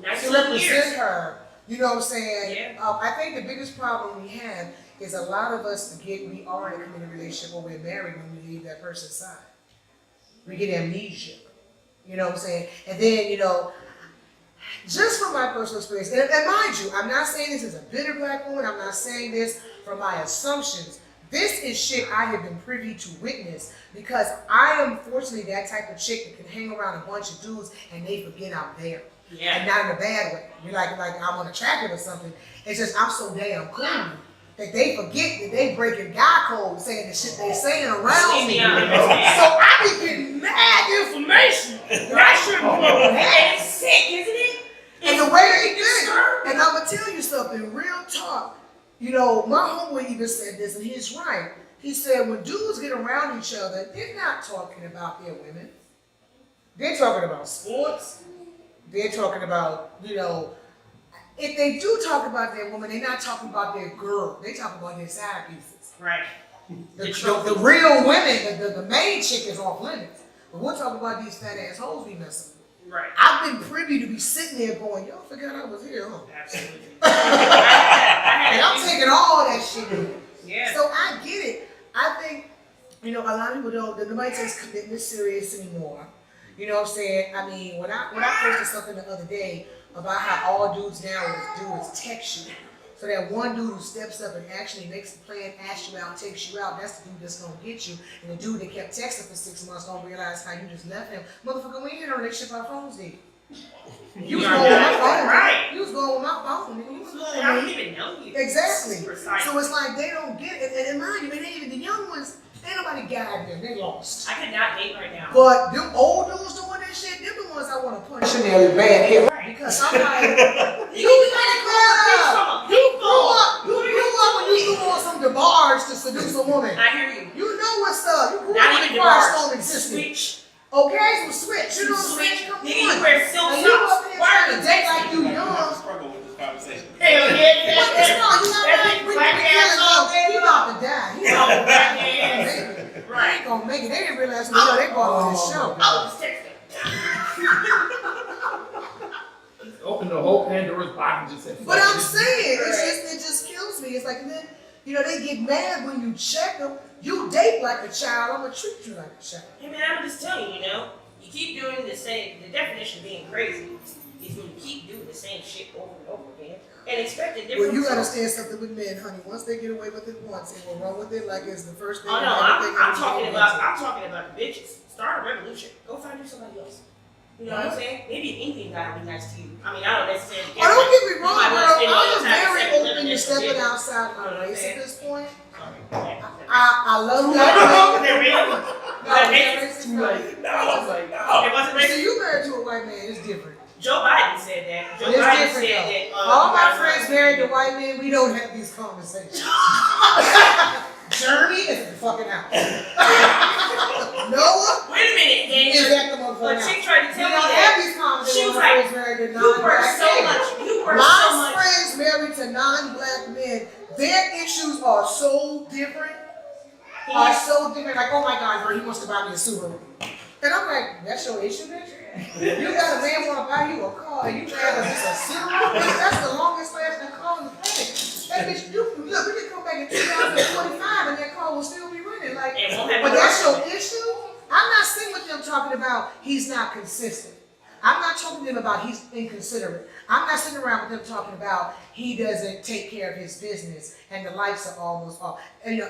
Nice To little represent years. her. You know what I'm saying? Yeah. I think the biggest problem we have is a lot of us forget we are in a committed relationship or we're married when we leave that person's side. We get amnesia. You know what I'm saying? And then, you know, just from my personal experience, and mind you, I'm not saying this as a bitter black woman, I'm not saying this from my assumptions. This is shit I have been privy to witness because I am fortunately that type of chick that can hang around a bunch of dudes and they forget I'm there. Yeah. And not in a bad way. You're like I'm unattractive or something. It's just I'm so damn cool that they forget that they breaking guy code saying the shit they saying around me. So I be getting mad information that I shouldn't blow And ahead. it's sick, isn't it? And the way he did it. And I'm gonna tell you something, real talk. You know, my homeboy even said this, and he's right. He said when dudes get around each other, they're not talking about their women. They're talking about sports. They're talking about, you know, if they do talk about their woman, they're not talking about their girl. They talk about their side pieces. Right. The real women, the main chick is off limits. But we'll talk about these fat ass hoes we messing with. Right. I've been privy to be sitting there going, y'all forgot I was here, huh? Absolutely. And I'm taking all that shit in. Yeah. So I get it. I think, you know, a lot of people don't, nobody takes commitment serious anymore. You know what I'm saying? I mean, when I posted something the other day about how all dudes now do is text you. So that one dude who steps up and actually makes the plan, asks you out, takes you out, that's the dude that's gonna get you. And the dude that kept texting for 6 months don't realize how you just left him. Motherfucker, we ain't in a relationship, our phones did. You was going with my phone. Right. You was going with my phone. Nigga. You was going with I me. don't even know you. Exactly. Precise. So it's like they don't get it. And mind you, it ain't even the young ones. Ain't nobody guide them. They lost. I could not date right now. But them old dudes doing that shit, them the ones I want to punch in their bad head. Right. Because I'm like, You gotta you grew up when you threw on some DeBarge to seduce a woman. I hear you. You know what's up. You grew Not up even when Firestone existed. Switch. Okay, so switch. You know what I'm saying? Come Nigga, you on. wear silk And you up socks. here Why trying are to you date like you I young. struggle with this conversation. Hell yeah. But it's not. You know what? We Black killing ass all him. day He about to die. He Oh, about to black die. ass. They Right. ain't gonna make it. They didn't realize they brought on this show. I was texting. Open the whole Pandora's box and just said, But I'm saying, it just kills me. It's like, and then, you know, they get mad when you check them. You date like a child, I'm gonna treat you like a child. Hey man, I'm just telling you, you know, you keep doing the definition of being crazy. is when you keep doing the same shit over and over again and expect a different Well, you result. understand something with men, honey. Once they get away with it once, and will run with it like it's the first thing. Oh no, and everything I'm and talking everything about else. I'm talking about the bitches. Start a revolution. Go find you somebody else. You know what I'm saying? Maybe an Indian guy will be nice to you. I mean, I don't necessarily Oh, don't get me wrong, might girl. wanna spend all your I'm time very seven, open to 11 stepping different outside You know my what I'm race at saying? this point. Sorry. I love that. They're real. No, They're that racist. racist. Too late. No, It wasn't See, racist. you married to a white man, it's different. Joe Biden said that. Joe It's Biden different said though. that. All you my guys friends are- married to white men, we don't have these conversations. Jeremy is at the fucking house. Noah Wait a minute, is Daniel. at the A motherfucking house. chick tried to We tell me don't that. have these conversations. She was with like, friends married to You work non-black so men. much. You work My so much. friends married to non-black men, their issues are so different. Are so different. Like, oh my God, girl, he wants to buy me a Subaru. And I'm like, that's your issue, bitch? You got a man want to buy you a car and you have just a Subaru? Bitch, that's the longest lasting car on the planet. That bitch, look, we can come back in 2045 and that car will still be running. Like, And won't have but no that's your record. issue? I'm not sitting with them talking about he's not consistent. I'm not talking to them about he's inconsiderate. I'm not sitting around with them talking about he doesn't take care of his business and the lights are almost off. And the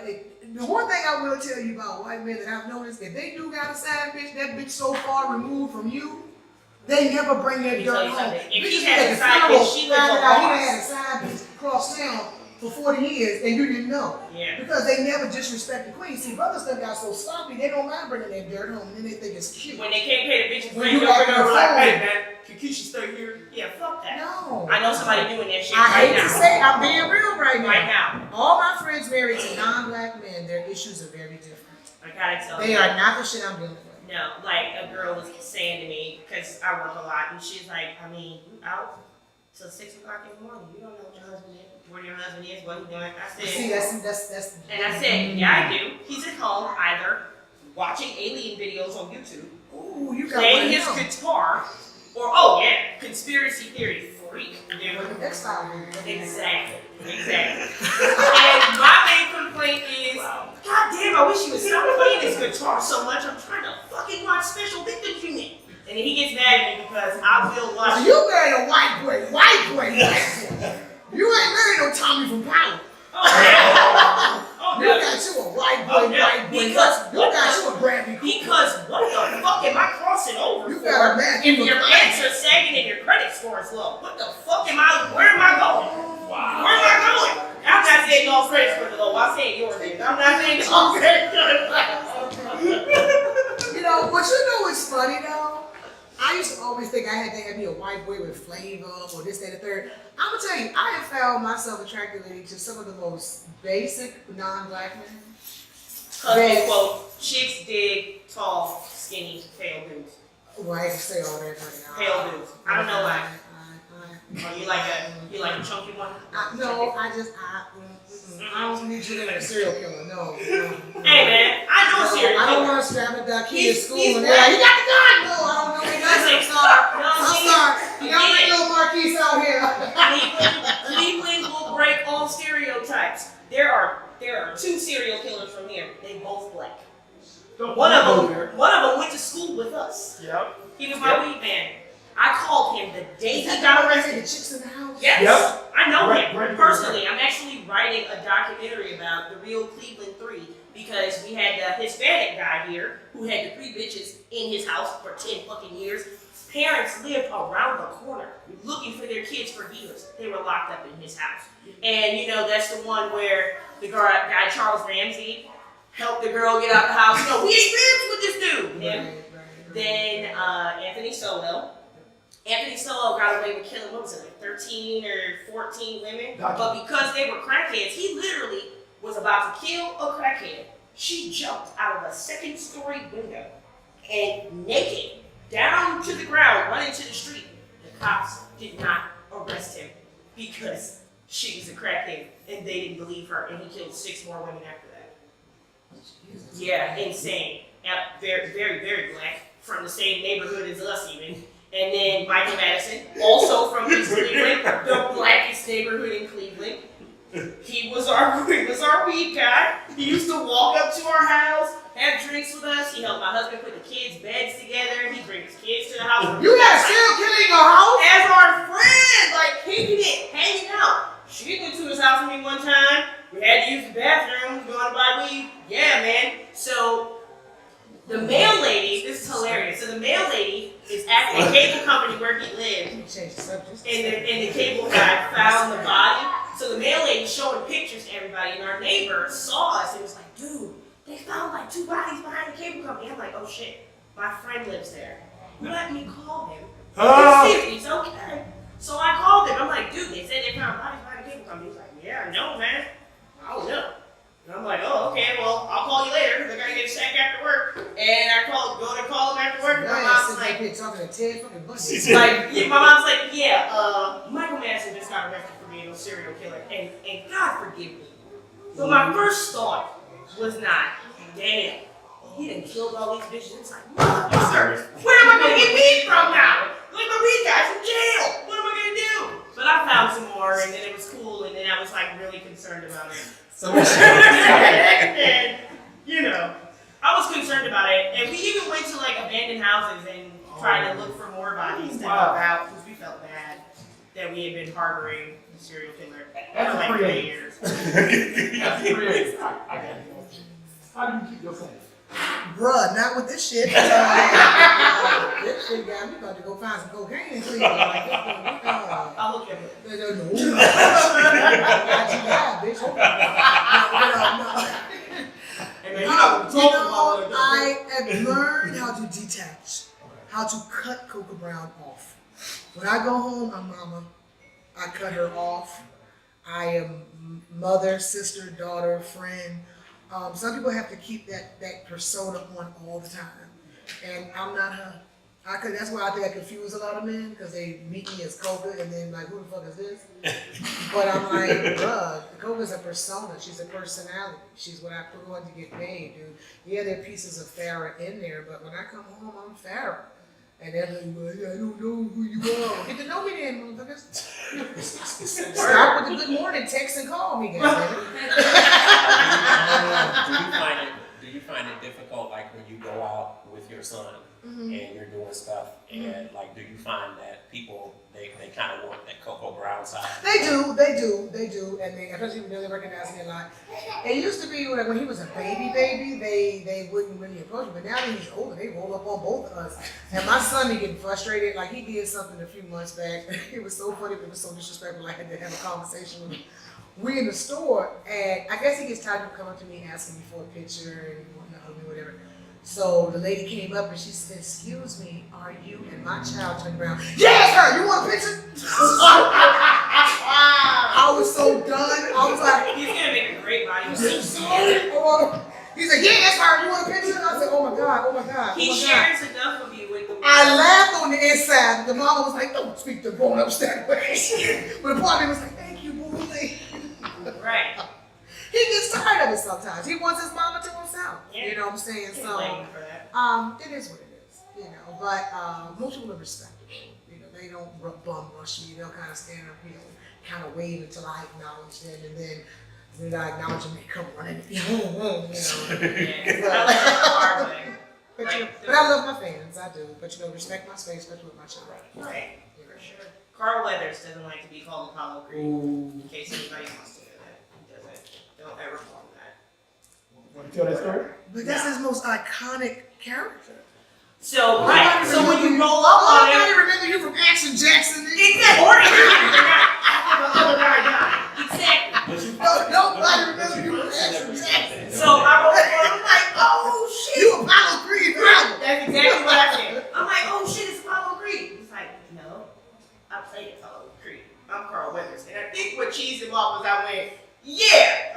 one thing I will tell you about white men that I've noticed, if they do got a side bitch, that bitch so far removed from you, they never bring that Let me dirt tell you home. something. If Bitches he has at a the side funeral bitch, she lives find on out he Mars. done had a side bitch across town for 40 years and you didn't know. Yeah. Because they never disrespect the queen. See, brothers that got so sloppy, they don't mind bringing that dirt home and then they think it's cute. When they can't pay the bitches When rent, you they're got gonna your be like, phone. hey, Hey man, can Keisha stay here? yeah, fuck that. No. I know somebody doing that shit I right hate now. to say, I'm being real right now. Right now. All my friends married to non-black men, their issues are very different. I gotta tell They you. are not the shit I'm dealing with. No, like a girl was saying to me, because I work a lot, and she's like, I mean, you out till 6 o'clock in the morning. You don't know what your husband is, where your husband is, what he's doing. I See, said, that's. and I said, yeah, I do. He's at home either watching alien videos on YouTube, Ooh, you got playing one his of them. guitar, or oh yeah, conspiracy theory freak. The next time. Exactly. And my main complaint is, God damn, I wish he would stop playing his guitar so much. I'm trying to fucking watch Special Victims Unit. And then he gets mad at me because I will watch. So you married a white boy. You ain't married no Tommy from Power. Oh, yeah. Oh, You yeah. got you a white boy, Oh, yeah. Because you got you a Bradley Cooper. Because what the fuck am I crossing over You for got a man if from your the pants are sagging and your credit score is low? What the fuck am I, where am I going? Wow. Where am I going? I'm not saying y'all's credit score is low, I'm saying yours is. I'm not saying y'all's credit score is low. You know, but you know what's funny though? I used to always think I had to have me a white boy with flavor or this, that, and the third. I'm gonna tell you, I have found myself attracted to some of the most basic non-black men. Because, quote, chicks dig tall, skinny, pale dudes. Well, I have to say all that right now. Pale dudes. I don't know why. I- Oh, you like a chunky one? no, I don't need you to be a serial killer. No. Hey man, I know a serial I don't killer. want to stab a duck He's- in school he's and they're like, black. you got the gun! No, I don't know. I'm sorry. No, I'm see, sorry. You got my yeah. little Marquise out here. Cleveland will break all stereotypes. There are two serial killers from here. They both black. One of them went to school with us. Yep. He was my weed man. I called him the day he got The arrested. chicks in the house. Yes, Yep. I know Right, him right, personally. I'm actually writing a documentary about the real Cleveland 3 because we had a Hispanic guy here who had the 3 bitches in his house for 10 fucking years. Parents lived around the corner looking for their kids for years. They were locked up in his house. And you know, that's the one where the guy Charles Ramsey helped the girl get out the house. No, we ain't friends with this dude. Him. Then Anthony Solo. Anthony Solo got away with killing, what was it, like 13 or 14 women? Gotcha. But because they were crackheads, he literally was about to kill a crackhead. She jumped out of a 2nd-story window and naked, down to the ground, running to the street. The cops did not arrest him because she was a crackhead and they didn't believe her, and he killed 6 more women after that. Yeah, insane. Very, very, very black, from the same neighborhood as us even. And then Michael Madison, also from East Cleveland, the blackest neighborhood in Cleveland. He was our weed guy. He used to walk up to our house, have drinks with us. He helped my husband put the kids' beds together. He brings kids to the house. You got a serial killer in your house? As our friend, like kicking it, hanging out. She went to his house with me one time. We had to use the bathroom, going to buy weed. Yeah, man. So the mail lady, this is hilarious. So the mail lady is at the cable company where he lived. Change the subject. And the cable guy found the body. So the mail lady showing pictures to everybody, and our neighbor saw us and was like, dude, they found like 2 bodies behind the cable company. I'm like, oh shit, my friend lives there. Let me call him. See if he's okay. So I called him. I'm like, dude, they said they found bodies behind the cable company. He's like, yeah, I know, man. I don't know. And I'm like, oh, okay, well, I'll call you later because I gotta get a sack after work. And I go to call him after work. And my mom's like, talking to Ted fucking Bundy. my mom's like, yeah, Michael Madison just got arrested for being a serial killer, and God forgive me. But my first thought was not, damn, he done killed all these bitches. It's like, motherfucker, where am I gonna get weed from now? Like my weed guy's in jail. What am I gonna do? But I found some more, and then it was cool, and then I was like really concerned about it. So And, you know, I was concerned about it, and we even went to like abandoned houses and tried to look for more bodies to help out because we felt bad that we had been harboring a serial killer for like 3 years. That's creative. I got it. How do you keep your sanity? Bruh, not with this shit. This shit got me about to go find some cocaine and clean. I'll look at it. No. Bitch. I have learned how to detach, how to cut Cocoa Brown off. When I go home, I'm mama. I cut her off. I am mother, sister, daughter, friend. Some people have to keep that persona on all the time, and I'm not her. That's why I think I confuse a lot of men because they meet me as Coca and then like, who the fuck is this? But I'm like, bruh, Coca's a persona. She's a personality. She's what I put on to get paid, dude. Yeah, there are pieces of Farrah in there, but when I come home, I'm Farrah. And they're like, well, I don't know who you are. Get to know me then, motherfuckers. Start with the good morning, text and call me, guys. Do you find it difficult, like when you go out with your son and you're doing stuff, and like, do you find that people they kind of want that Cocoa Brown side? They do, and they, especially when they recognize me a lot. It used to be like when he was a baby, they wouldn't really approach me, but now that he's older, they roll up on both of us. And my son be getting frustrated. Like he did something a few months back. It was so funny, but it was so disrespectful. I had to have a conversation with him. We in the store, and I guess he gets tired of coming to me asking me for a picture and whatever. So the lady came up and she said, "Excuse me, are you?" And my child turned around. Yes, her. You want a picture? I was so done. I was like, he's gonna make a great body. I'm so sorry. He's like, "Yeah, that's her. You want a picture?" I said, "Oh my god, oh my god." He shares enough of you with the. I laughed on the inside. The mama was like, "Don't speak to grown ups that way." But the part of me was like, "Thank you, boy." Right. He gets tired of it sometimes. He wants his mama to himself. Yeah. You know what I'm saying? Can't So, blame him for that. it is what it is. You know, but most people are respectable. You know, they don't bum rush me. They'll kind of stand up, kind of wave until I acknowledge them, and then when I acknowledge them, they come running. Yeah. I like the hard way. But I love my fans. I do. But respect my space, especially with my child. Right. For sure. Carl Weathers doesn't like to be called Apollo Creed. In case anybody wants to know that. He doesn't. Don't ever call him that. Want to tell that story? But that's his most iconic character. So, right. So when you roll up on I it. remember you from Action Jackson. Exactly. Or after the other guy died. Exactly. Nobody remembers you from Action Jackson. So I roll up on it. I'm like, oh shit. You Apollo Creed, brother. That's exactly what I said. I'm like, oh shit, it's Apollo Creed. He's like, no, I played Apollo Creed. I'm Carl Weathers. And I think what cheesed him off was I went, yeah,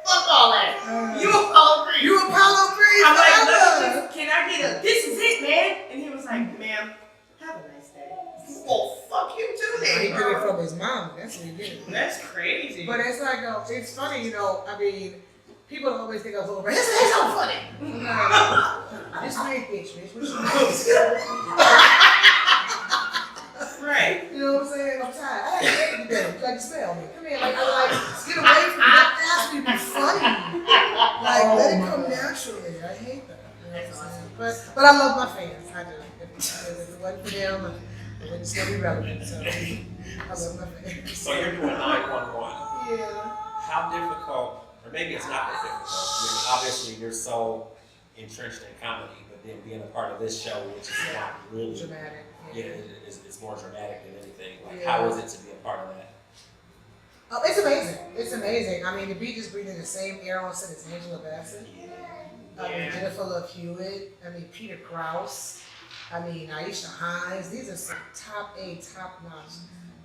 fuck all that. You Apollo Creed. You Apollo Creed. I'm like, can I get a, this is it, man? And he was like, ma'am, have a nice day. Well, fuck you too then. He did it from his mom. That's what he did. That's crazy. But it's like, it's funny, I mean, people always think I was over. It's so funny. This white bitch, what she Right. You know what I'm saying? I'm tired. I hate you today. Like, smell me. Come here. Like, I like, get away from me. Don't ask me to be funny. Like, let it come naturally. I hate that. You know what I'm saying? But I love my fans. I do. If it wasn't for them, it wouldn't still be relevant. So I love my fans. So you're doing 911. Yeah. How difficult, or maybe it's not that difficult. I mean, obviously, you're so entrenched in comedy, but then being a part of this show, which is not really Dramatic. yeah, it's more dramatic than anything. Like, Yeah. how is it to be a part of that? Oh, it's amazing. It's amazing. I mean, to be just breathing the same air on set as Angela Bassett. I mean, Jennifer Love Hewitt. I mean, Peter Krause. I mean, Aisha Hines. These are some top notch,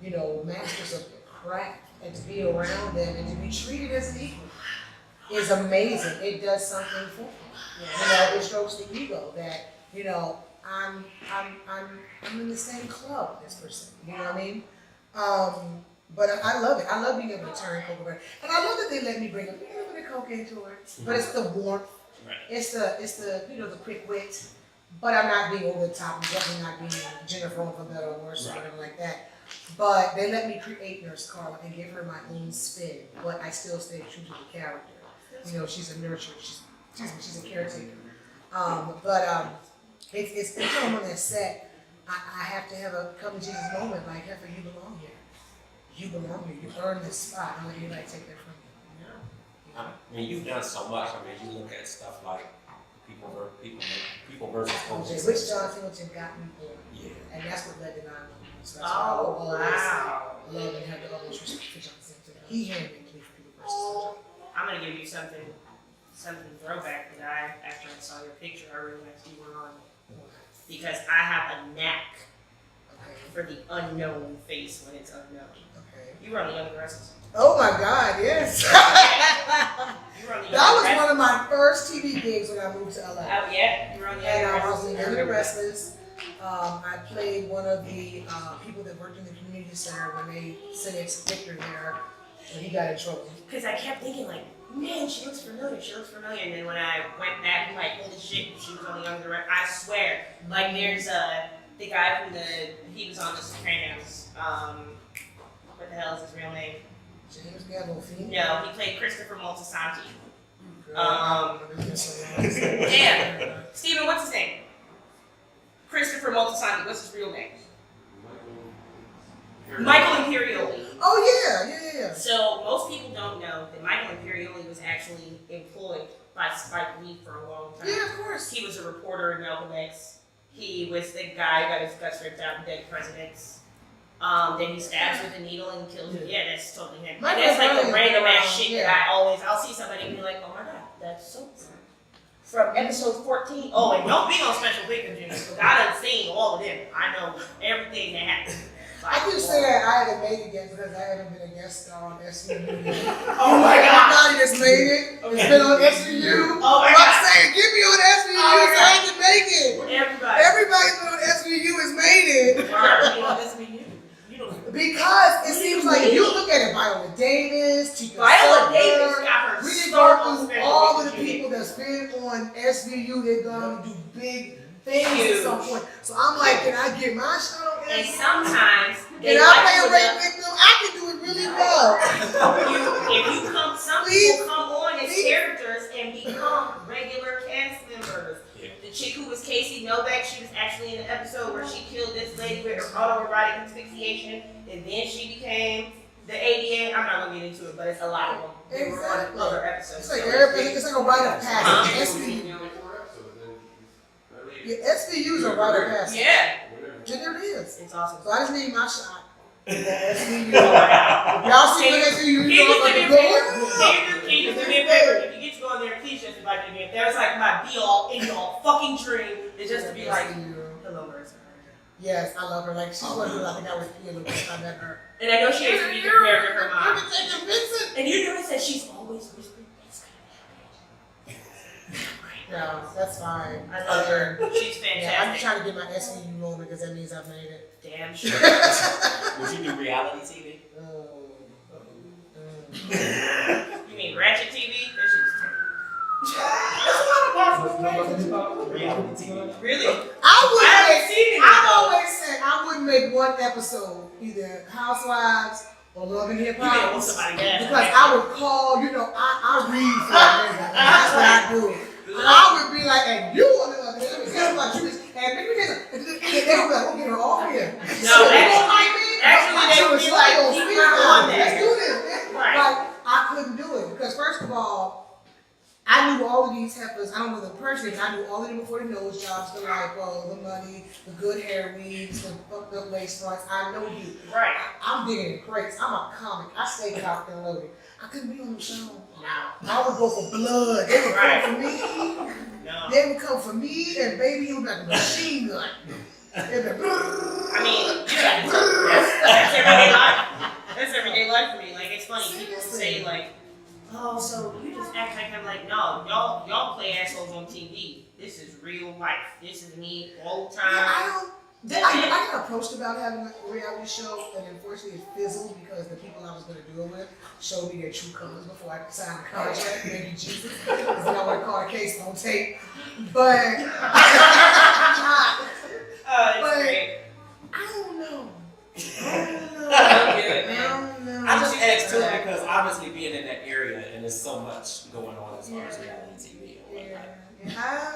you know, masters of the craft. And to be around them and to be treated as an equal is amazing. It does something for me. You know, it strokes the ego that, you know, I'm in the same club as person. You know what I mean? But I love it. I love being able to turn Cocoa Brown. And I love that they let me bring a little bit of cocaine to it. But it's the warmth. Right. It's the you know, the quick wit. But I'm not being over the top. I'm definitely not being Jennifer on for better or worse or whatever like that. But they let me create Nurse Carla and give her my own spin. But I still stay true to the character. You know, she's a nurturer. She's a caretaker. It's anytime I'm on that set, I have to have a come to Jesus moment. Like, Heifer, you belong here. You belong here. You earned this spot. Don't let anybody take that from you. I mean, you've done so much. I mean, you look at stuff like people versus Okay, OJ. which John Singleton got me born. Yeah. And that's what led to 911. So that's why I will always Wow. love and have the utmost respect for John Singleton. He handmade me for people versus OJ. I'm gonna give you something throwback that after I saw your picture, I realized you were on. Because I have a knack Okay. for the unknown face when it's unknown. Okay. You were on the Young Wrestlers. Oh my God, yes. You were on the Young That was Wrestlers. one of my first TV gigs when I moved to LA. Oh yeah, you were on the Young And I Wrestlers. was in Young and the Restless. I played one of the people that worked in the community center when they sent Victor there when he got in trouble. Because I kept thinking like, man, she looks familiar. And then when I went back, I'm like, holy shit, she was on the Young Direct. I swear. Like there's the guy from he was on The Sopranos. What the hell is his real name? James Gandolfini. No, he played Christopher Moltisanti. Yeah. Damn. Steven, what's his name? Christopher Moltisanti. What's his real name? Michael Imperioli. Oh yeah. So most people don't know that Michael Imperioli was actually employed by Spike Lee for a long time. Yeah, of course. He was a reporter in Malcolm X. He was the guy who got his guts ripped out in Dead Presidents. Then he stabs with a needle and kills him. Yeah, that's totally him. Michael And that's like the Imperioli random was ass around, shit yeah. that I'll see somebody and be like, oh my god, that's so cool. From episode 14. Oh, and don't be on special victims unit because I done seen all of them. I know everything that happened. I can say that I haven't made it yet because I haven't been a guest star on SVU yet. Oh my god. Everybody that's made it has been on SVU. Oh my I'm god. saying, get me on SVU Oh my so I can make it. Everybody. Everybody's been on SVU has made it. Why are you on SVU? You don't. Because it seems like you look at it, Viola Davis, Tika Viola Sutter, Davis got her we can start go on through special all of the victims people unit. that's been on SVU. They've gone to do big things Huge. at some point. So I'm like, can I get my shot on And SVU? sometimes they Can I like play a you rape enough. victim? I can do it really well. If you come, some Please. people come on as Please. characters and become regular cast members. Yeah. The chick who was Casey Novak, she was actually in an episode where she killed this lady with her autoerotic asphyxiation, and then she became the ADA. I'm not gonna get into it, but it's a lot of them. They were on Exactly. other episodes. It's like So it's like a rite of passage. SVU. Yeah, SVU is a rite of passage. yeah, And there it is. it's awesome. So I just need my shot. SVU. Oh my God. Y'all see what SVU, you Can you know, just like do me a a good favor? one? Can you just do me a favor? If you get to go in there, please just invite me. If that was like my be all, end all fucking dream, is just to be like, SVU. hello, Marissa. Yes, I love her. Like she's one who I think I was feeling when I met her. And I know she has to be compared to her mom. Everything Vincent. And you notice that she's always whispering, it's No, that's fine. I love her. She's Yeah, I'm fantastic. trying to get my SVU moment because that means I've made it. Damn sure. Would you do reality TV? You mean Ratchet TV? That shit was terrible. Reality TV. Really? I I haven't seen it. I've always said I wouldn't make make one episode, either Housewives or Love and Hip You may want Hop. somebody to Because I would call, you know, I read for a living. That's what I do. I would be like, hey, you want to let me tell you about you. And they would be like, oh, get her off here. No, actually, they would be like, keep her on there. Let's do this. Right. Like, I couldn't do it. Because first of all, I knew all of these heifers. I don't know them personally, but I knew all of them before the nose jobs, the lipo, the money, the good hair weaves, the fucked up lace fronts. I know you. Right. I'm digging in crates. I'm a comic. I stay cocked and loaded. I couldn't be on the show. No. I would go for blood. They would Right. come for me. No. They would come for me, and baby, it would be like a machine gun. It'd be I mean, that's everyday life. That's everyday life for me. Like, it's funny. People say, like, oh, so you just act like I'm like, no, y'all play assholes on TV. This is real life. This is me all the time. I got approached about having a reality show, and unfortunately it fizzled because the people I was going to do it with showed me their true colors before I signed the contract. Maybe Jesus, because then I would have caught a case on tape. But It's great. I don't know. I just asked too because obviously being in that area and there's so much going on as far as reality TV and whatnot. I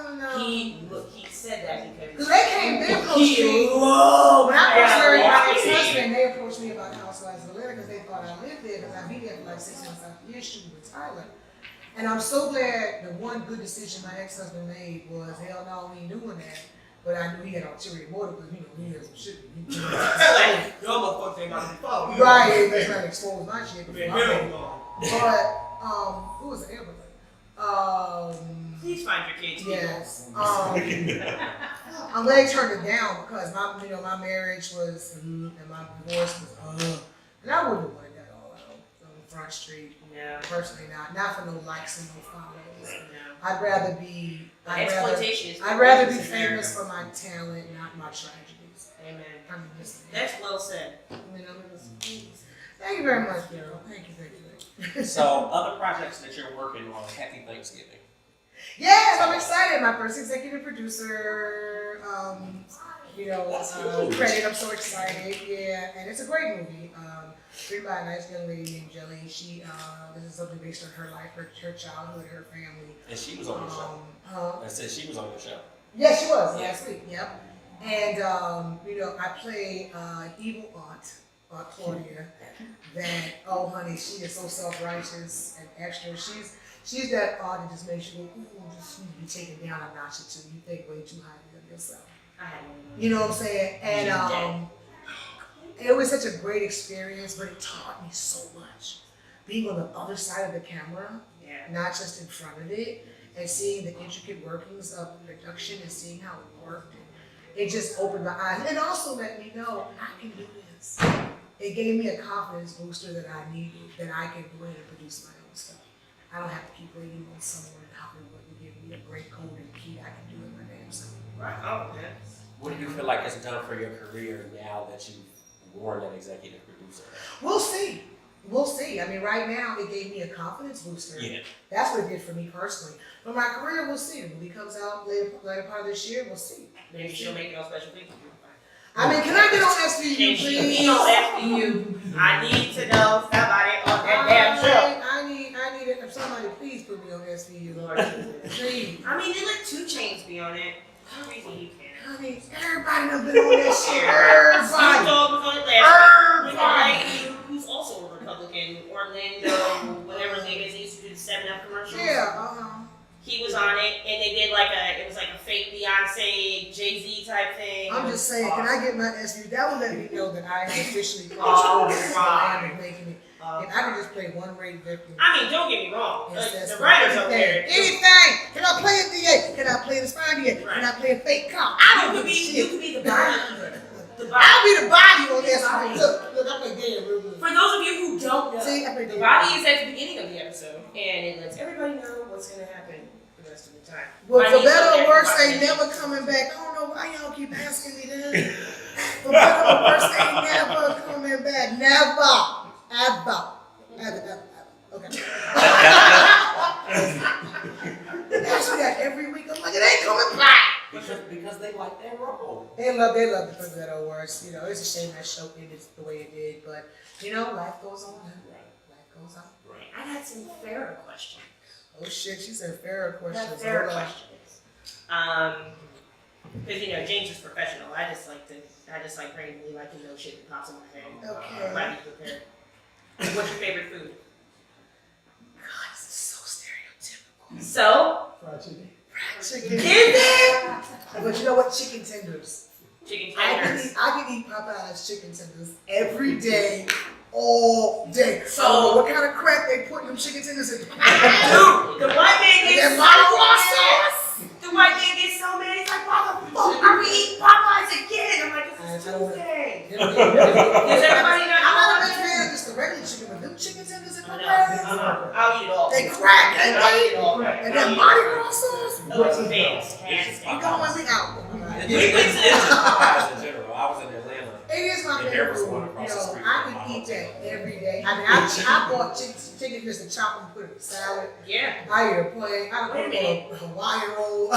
don't know. He said that because they came, they approached me. loved When I first married my reality. ex-husband, they approached me about Housewives of Atlanta because they thought I lived there because I'd be there for like 6 months after the year shooting with Tyler. And I'm so glad the one good decision my ex-husband made was, hell no, we ain't doing that. But I knew he had ulterior motive because, you know, he had some shit. Like, y'all motherfuckers ain't about to follow. Right, that's not expose my shit. Been But, real long. who was the Amber? Please find your kids. Yes. I'm glad he turned it down because my marriage was, and my divorce was, and I wouldn't have wanted that all out on Front Street. Yeah. Personally, not for no likes and no follows. Yeah. I'd rather be famous for my talent, not my tragedies. Amen. I mean, listen, That's well said. Thank you very much, girl. Thank you. So, other projects that you're working on, happy Thanksgiving. Yes, I'm excited. My first executive producer, credit. I'm so excited. Yeah, and it's a great movie. Written by a nice young lady named Jelly. She, this is something based on her life, her childhood, her family. And she was on your show. I said she was on your show. Yes, she was last week. Yep. And I play evil Aunt Claudia. That honey, she is so self-righteous and extra. She's that aunt that just makes you go, ooh, just need to be taken down a notch or two. You think way too highly of yourself. You know what I'm saying? And it was such a great experience, but it taught me so much. Being on the other side of the camera, not just in front of it, and seeing the intricate workings of production and seeing how it worked. It just opened my eyes. And also let me know, I can do this. It gave me a confidence booster that I needed, that I can go in and produce my own stuff. I don't have to keep waiting on someone in Hollywood to give me a great code and key. I can do it my damn self. Right. Oh, man. What do you feel like it's done for your career now that you've worn that executive producer? We'll see. We'll see. I mean, right now, it gave me a confidence booster. Yeah. That's what it did for me personally. But my career, we'll see. When it comes out later part of this year, we'll see. Maybe she'll make it on special features. I mean, can I get on SVU, Can she please? be on SVU? I need to know somebody on that damn show. I need it. If somebody please put me on SVU. Lord Jesus. Please. I mean, they let 2 Chainz be on it. No reason you can't. Honey, everybody done been on that shit. Snoop Everybody. Dogg was on it last week. With the lady who's also a Republican, Orlando, whatever his name is, he used to do the 7-Up commercials. Yeah, He was on it, and they did it was like a fake Beyonce, Jay-Z type thing. I'm just saying, can I get my SVU? That will let me know that I have officially crossed over this line and making it. If I could just play one rate victim. I mean, don't get me wrong. Yes, The writers up there. Anything. Can I play a DA? Can I play the spine DA? Can I play a fake cop? I don't You could be the body either. I'll be the body on this. Look, I play dead real good. For those of you who don't know, See, I play the dead. body is at the beginning of the episode, and it lets everybody know what's going to happen the rest of the time. Well, I for need better some or worse, everybody. they never coming back. I don't know why y'all keep asking me that. For better or worse, they never coming back. Never. Ever. Okay. They ask me that every week. I'm like, it ain't coming back. Because they like like that role. They love the for better or worse. You know, it's a shame that show ended the way it did, but you know, life goes on. Life goes on. Right. I got some fairer questions. Oh shit, she said fairer questions. Fairer questions. Because you know, James is professional. I just like randomly like to know shit that pops in my head. Okay. Ready prepared. What's your favorite food? God, this is so stereotypical. So. Fried chicken. Chicken. Is it? But you know what? Chicken tenders. Chicken tenders. I can eat Popeye's chicken tenders every day, all day. So- I don't know what kind of crap they put in them chicken tenders in. Dude, the white man And gets that so Mardi mad. The white man gets so mad. He's like, why the fuck are we eating Popeyes again? I'm like, this is Tuesday. Does everybody not I'm not a know big that? fan of just the regular chicken, but them chicken tenders and I Popeyes, know. I'll eat it all. they crack, ain't I'll they? eat it all. And that Mardi Gras sauce, Oh, it's fantastic. you go when we out. It's just Popeyes in general. I was in Atlanta. It is my And favorite there was food. one You across the know, street I from my can eat hotel. that every day. I mean, I bought chicken just to chop and put it in salad. Yeah. I eat a plain. I Wait a don't minute. know a Hawaiian roll.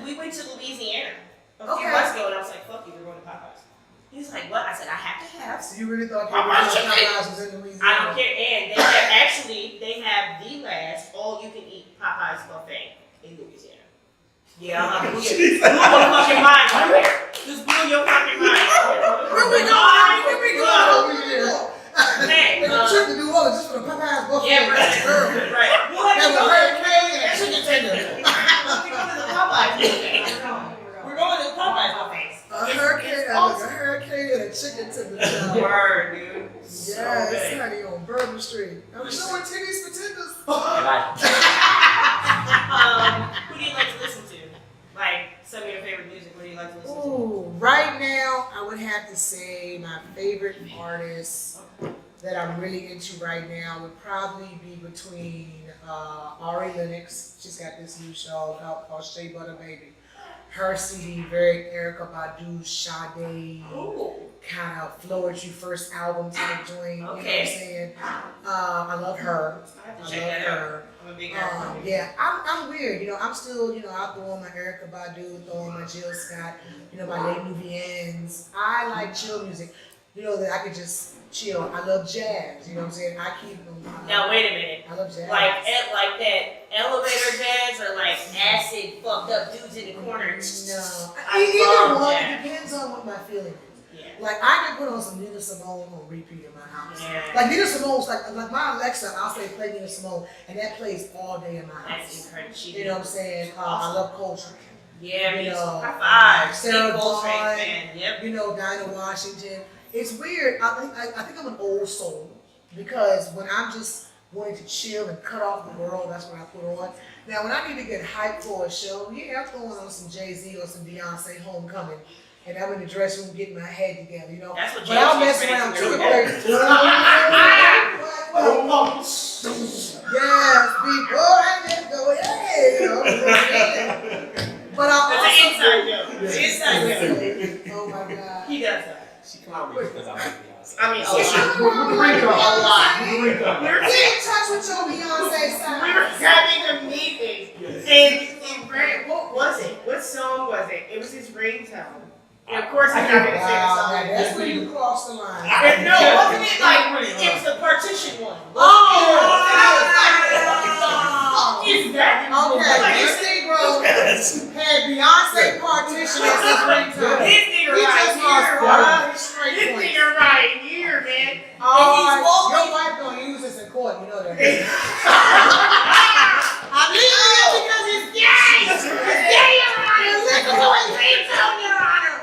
we went to Louisiana a few months ago, and I was like, "Fuck you, we're going to Popeyes." He was like, "What?" I said, "I have to have." So you really thought Popeyes chicken? Popeyes was in Louisiana? I don't care. And they have the last all-you-can-eat Popeyes buffet in Louisiana. Yeah, I'm blew your fucking mind right there. Just blew your fucking mind. Where we going? Where we going? Hey, They gonna trip to New Orleans just for the Popeyes buffet. yeah, right. We'll have to Have go a there. hurricane and a chicken tender. We're going to the Popeyes buffet. We're going to the Popeyes buffet. A hurricane and a chicken tender. Word, dude. Yeah, it's honey on Bourbon Street. I'm showing titties for tenders. Who do you like to listen to? Like some of your favorite music. What do you like to listen to? Ooh, right now I would have to say my favorite artist that I'm really into right now would probably be between Ari Lennox. She's got this new show out called Shea Butter Baby. Her CD, very Erykah Badu, Sade, Ooh. kind of flow at you first album type joint. You know what I'm saying? I love her. I have I to check love that out. her. I'm a big Erykah. Yeah, I'm weird. You know, I'm still, I throw on my Erykah Badu, throw on my Jill Scott, my Les Nubians. I like chill music. That I could just chill. I love jazz. You know what I'm saying? I keep them. Now wait a minute. I love jazz. Like that elevator jazz or like acid fucked up dudes in the corner. No. I Either love one. jazz. It depends on what my feeling is. Yeah. Like I can put on some Nina Simone on repeat in my house. Yeah. Like Nina Simone's like my Alexa, I'll say play Nina Simone, and that plays all day in my house. That's incredible. You know what I'm saying? I love Coltrane. Yeah, me too. know, High five. Sarah Big Coltrane Vaughan, fan. Yep. Dinah Washington. It's weird. I think I'm an old soul because when I'm just wanting to chill and cut off the world, that's what I put on. Now, when I need to get hyped for a show, I'm throwing on some Jay-Z or some Beyonce Homecoming. And I'm in the dressing room getting my head together, That's what But I'll Jay-Z's mess around ready too. to Yes, before I let go, hey, But I That's an also inside joke. It's an inside joke. Oh my God. He does that. She clowned me because I like Beyonce. I mean, a Oh, lot. Get in touch with your Beyonce side. We were having a meeting, and it ran. What was it? What song was it? It was his ringtone. And of course, he's not gonna sing the Wow, song. that's where you cross the line. And no, wasn't it like it was the partition one? Is that Okay, this Negro had Beyonce partition as his ringtone. This nigga He right just lost here, all bro. his straight This points. nigga right here, man. Oh, your wife gonna use this in court, you know that. I'm leaving it because it's gay. It's gay, Your Honor. Listen to his ringtone, Your Honor.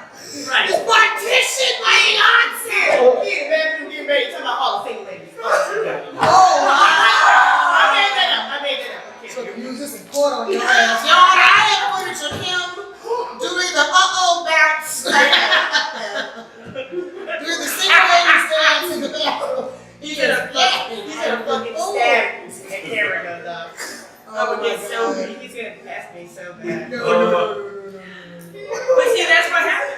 Right. It's partition Beyonce. Yeah, man, you get ready. Talking about all the single ladies. Oh, I made that up. Okay. so you use this in court on your ass. Your Honor, I have footage of him doing the bounce. Doing the single ladies dance in the bathroom. He's gonna fucking stab me. There we go, dog. I would get so God. he's gonna pass me so bad. No. But see, that's what happened.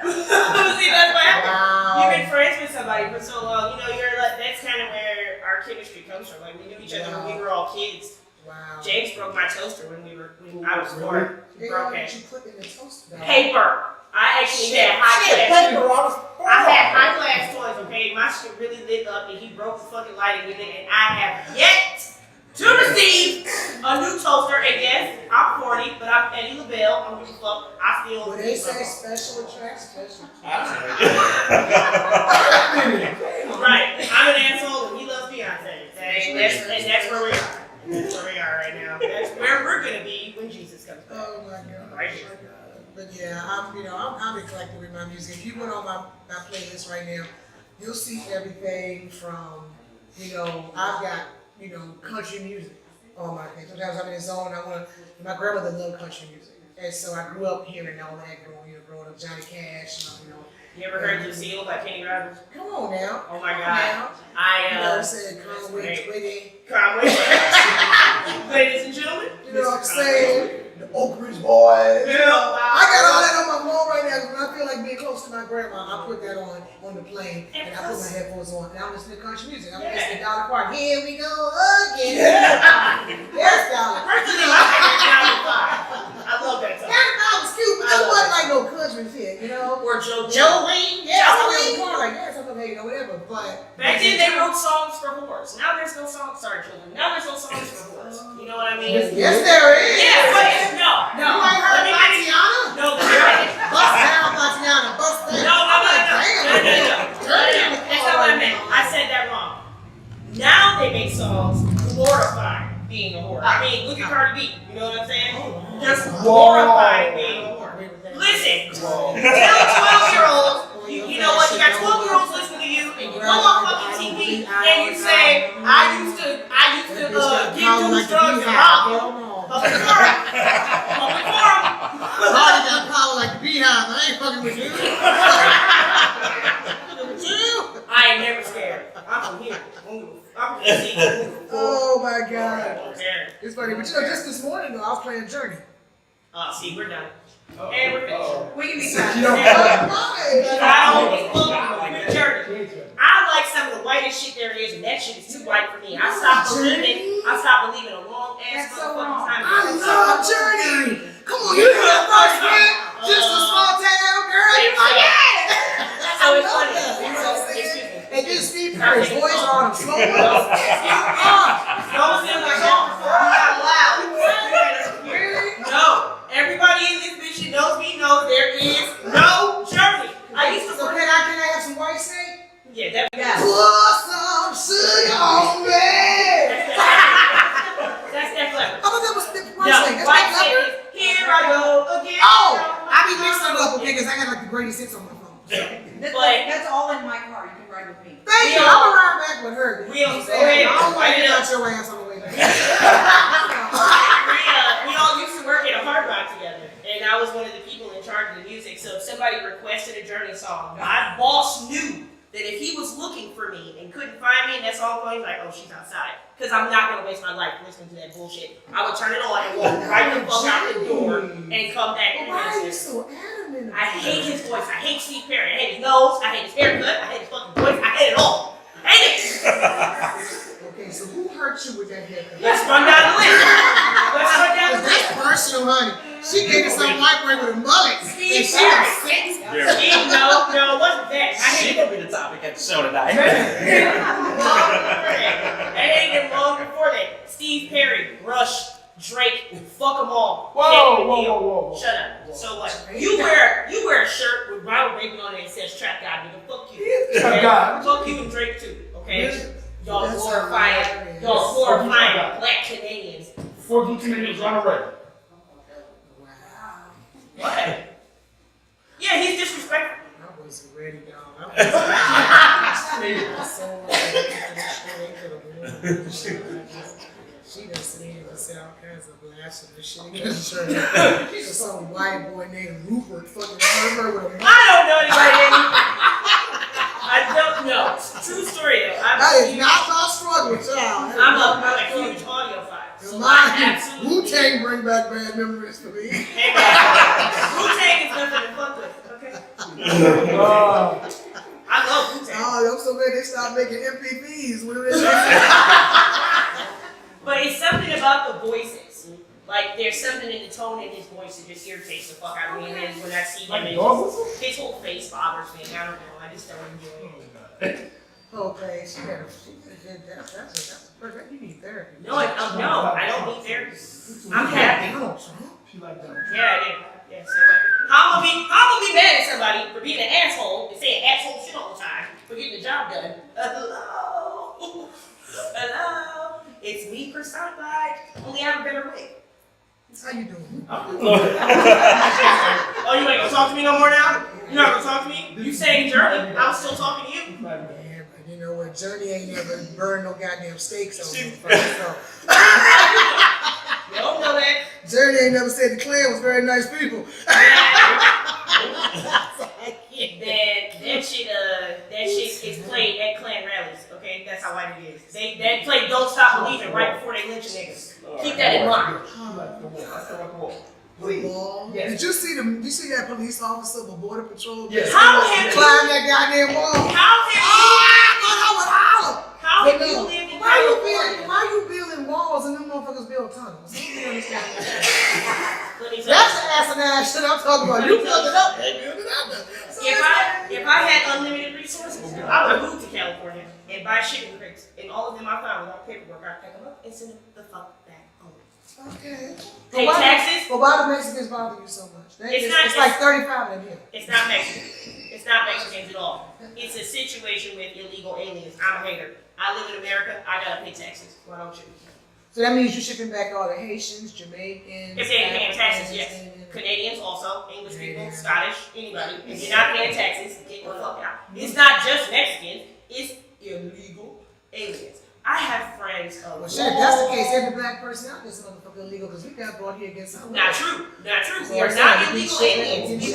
See, that's what happened. Wow. You've been friends with somebody for so long, you're like, that's kind of where our chemistry comes from. Like, we knew each other when we were all kids. Wow. James broke my toaster when I was 4. He broke What it. you put in the toaster? Paper. I actually had high class. I had high class toys, okay? My shit really lit up and he broke the fucking lighting with it and I have yet to receive a new toaster. And yes, I'm 40, but I'm Eddie LaBelle. I don't give a fuck. I still. When they say special attracts, special. Right. I'm an asshole and he loves Beyonce. And that's where we are. That's where we are right now. That's where we're gonna be when Jesus comes back. Oh my God. Right here. But yeah, I'm eclectic with my music. If you went on my playlist right now, you'll see everything from, I've got, country music on my thing. Sometimes I'm in the zone. My grandmother loved country music. And so I grew up hearing all that growing up, Johnny Cash, You ever heard Lucille by Kenny Rogers? Come on now. Oh my Come on God. now. Said Conway Twitty. Conway. Ladies and gentlemen. You know what I'm saying? The Oak Ridge Boys. I got all that on my phone right now. When I feel like being close to my grandma, I put that on the plane and I put my headphones on and I'm listening to country music. I'm listening to Dolly Parton. Here we go again. Yes, Dolly. Personally, I like I love that song. That was cute, but it wasn't like no country shit, Or Joe Wayne. Yeah, Joe Wayne. Like, yes, I'm okay, whatever. But back then they wrote songs for whores. Now there's no songs. Sorry, children. Now there's no songs for whores. You know what I mean? Yes, there is. Yeah, but no. You ain't heard Tatiana? No, that's Bust down, Tatiana. Bust down. No. That's not what I meant. I said that wrong. Now they make songs glorifying being a whore. I mean, look at Cardi B. You know what I'm saying? Just glorifying being a whore. Listen, tell 12-year-olds, you know what? You got 12-year-olds listening to you, and you go on fucking TV, and you say, I used to give dudes drugs and rob them. Public forum. Cardi got power like the beehive. I ain't fucking with you. I ain't never scared. I'm from here. I'm from here. Oh my God. It's funny, but just this morning though, I was playing Journey. See, we're done. And we're finished. We can be done. I like some of the whitest shit there is, and that shit is too white for me. I stopped believing a long ass motherfucking time ago. I love Journey. Come on, you know that first man, just a small town girl. You're like, yeah. So it's funny. And then Steve Perry's voice on the slow Don't sing my song before we got loud. No. Everybody in this bitch that knows me knows there is no Journey. I used to. So can I have some white say? Yeah, that. Put some sugar on me. That's that clever. I thought that was the white No, say. That's white not clever. say. Here I go again. Oh, I be mixing them up because I got like the greatest hits on my phone. That's all in my car. You can ride with me. Thank you. I'm gonna ride back with her. We don't I don't want to get out your ass on the way back. We all used to work at a Hard Rock together, and I was one of the people in charge of the music. So if somebody requested a Journey song, my boss knew that if he was looking for me and couldn't find me, and that song going, like, oh, she's outside, because I'm not gonna waste my life listening to that bullshit. I would turn it on and walk right the fuck out the door and come back. Why are you so adamant? I hate his voice. I hate Steve Perry. I hate his nose. I hate his haircut. I hate his fucking voice. I hate it all. I hate it. Okay, so who hurt you with that haircut? Let's run down the list. Let's run down the list. That's personal, honey. She gave me some white boy with a mullet. Steve And she was Perry. sick. No, it wasn't that. I She hated gonna be the topic at the show tonight. long before that. I hated him long before that. Steve Perry, Rush, Drake, fuck them all. Whoa. Shut up. So what? You wear a shirt with Ronald Reagan on it and says "Trap God," nigga. Fuck you. Trap God. Fuck you and Drake too. Okay. Y'all That's glorifying hilarious. black Canadians. 4 Canadians on the record. Wow. What? Yeah, he's disrespectful. I wasn't ready, dog. I was so She done seen and said all kinds of blasphemous shit against her. She's some white boy named Rupert fucking her with a mic. I don't know anybody. I don't know. True story though. That is not my struggle, child. I'm a huge audiophile. So I absolutely. Wu-Tang bring back bad memories for me. Hey man, Wu-Tang is nothing to fuck with. Okay. I love Wu-Tang. Oh, I'm so glad they stopped making MP3s. But it's something about the voices. Like, there's something in the tone in his voice that just irritates the fuck out of me. And then when I see him, his whole face bothers me. I don't know. I just don't enjoy it. Okay, that's perfect. You need therapy. No, I don't need therapy. I'm happy. She like that. Yeah, I did. Yeah, so what? How am I be mad at somebody for being an asshole and saying asshole shit all the time for getting the job done? Hello? Hello? It's me personified. Only I have a better wig. How you doing? Oh, you ain't gonna talk to me no more now? You're not gonna talk to me? You saying Journey? I'm still talking to you? Yeah, but you know what? Journey ain't never burned no goddamn steaks on me. So. You don't know that. Journey ain't never said the Klan was very nice people. That shit is played at Klan rallies, okay? That's how white it is. They play Don't Stop Believing right before they lynch niggas. Keep that in mind. Please. Yes. Did you see that police officer with Border Patrol? Yes. How have Climb that goddamn wall. How have you lived in California? Why you building walls and them motherfuckers build tunnels? Let me understand. Let me tell you. That's the asinine shit I'm talking about. You build it up, they build it out there. So If I had unlimited resources, I would move to California and buy shipping crates. And all of them I found without paperwork, I'd pick them up and send them the fuck back home. okay. Pay taxes? But why do Mexicans bother you so much? It's like 35 in here. It's not Mexican. It's not Mexicans at all. It's a situation with illegal aliens. I'm a hater. I live in America. I gotta pay taxes. Why don't you? So that means you're shipping back all the Haitians, Jamaicans. If they ain't paying taxes, yes. Canadians also, English people, Scottish, anybody. If you're not paying taxes, get the fuck out. It's not just Mexicans. It's illegal aliens. I have friends of Well, shit, if that's the case, every black person out there is motherfucking illegal because we got brought here against something. Not true. Not true. We are not illegal aliens. They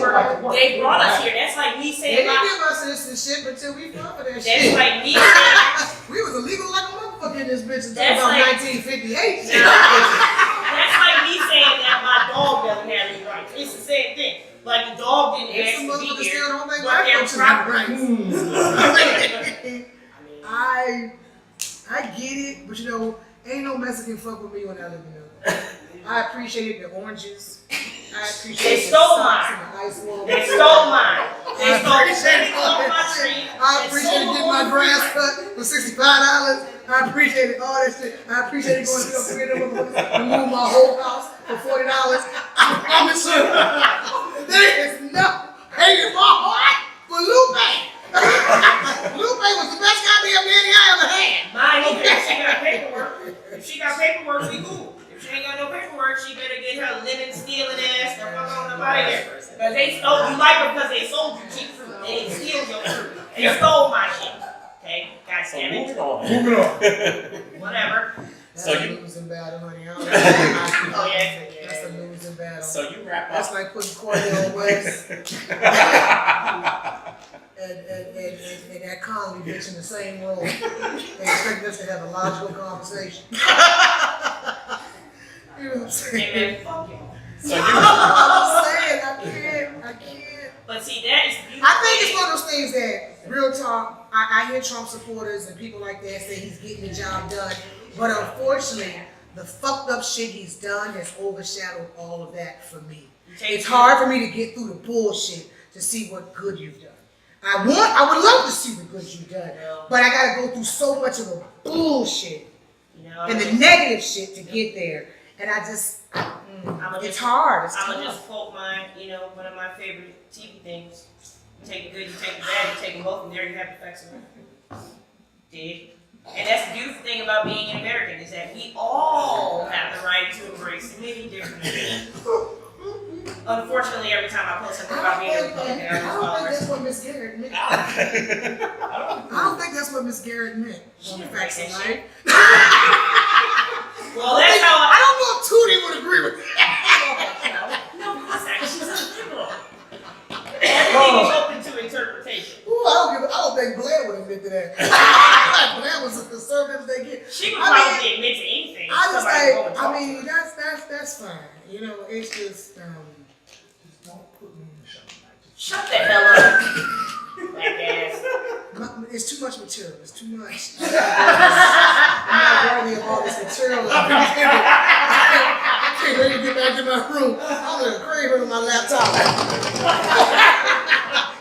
brought us here. That's like me They saying didn't give us citizenship until we fought for that that's shit. like me saying We was illegal like a motherfucker in this bitch until That's about like- 1958. that's like me saying that my dog doesn't have any rights. It's the same thing. Like the dog didn't ask Some to be motherfuckers here, still don't think but black they're folks should have proper. rights. I get it, but you know, ain't no Mexican fuck with me when I live in America. I appreciated the oranges. I appreciated They the stole socks mine. and the ice water. They stole mine. They I stole appreciate everything off my tree. I appreciated getting my grass cut for $65. I appreciated all that shit. I appreciated going to the freedom and move my whole house for $40. I promise you, there is no hate in my heart for Lupe. Lupe was the best goddamn nanny I ever had. Mine either. If she got paperwork, we cool. If she ain't got no paperwork, she better get her lemon stealing ass the fuck on up out of here. Because they stole you like them because they sold you cheap fruit. They didn't steal your fruit. They stole my shit. Okay? God damn it. Moving on. Whatever. That's So a you- losing battle, honey. I don't know. Oh, yeah. That's a losing battle. So you wrap That's up. like putting Cordell West and that Conley bitch in the same room. They expect us to have a logical conversation. You know what I'm saying? Hey, man, fuck you. So you I'm saying, I can't. But see, that is beautiful. I think it's one of those things that, real talk, I hear Trump supporters and people like that say he's getting the job done. But unfortunately, the fucked up shit he's done has overshadowed all of that for me. It's hard for me to get through the bullshit to see what good you've done. I would love to see the good you've done, but I gotta go through so much of the bullshit and the negative shit to get there. And I just, it's hard. It's I'm gonna tough. just quote one of my favorite TV things. You take the good, you take the bad, you take them both, and there you have perfection. Dig? And that's the beautiful thing about being an American is that we all have the right to embrace many different things. Unfortunately, every time I post something about being a Republican, I I don't think lose that's what Miss Garrett meant. I I don't think that's what Miss Garrett meant. She On the didn't facts write of that life. Well, that's how I don't know if Tootie would agree with that. No, because she's a liberal. Everything is open to interpretation. Ooh, I don't think Blair would admit to that. Blair was as conservative as they get. She would I probably admit to anything. I just Somebody like, go and talk I to mean, her. that's fine. You know, it's just, Don't put me in the show. Shut the hell up. Black ass. it's too much material. It's too much. I'm worthy of all this material. I can't wait to get back to my room. I'm gonna crave on my laptop.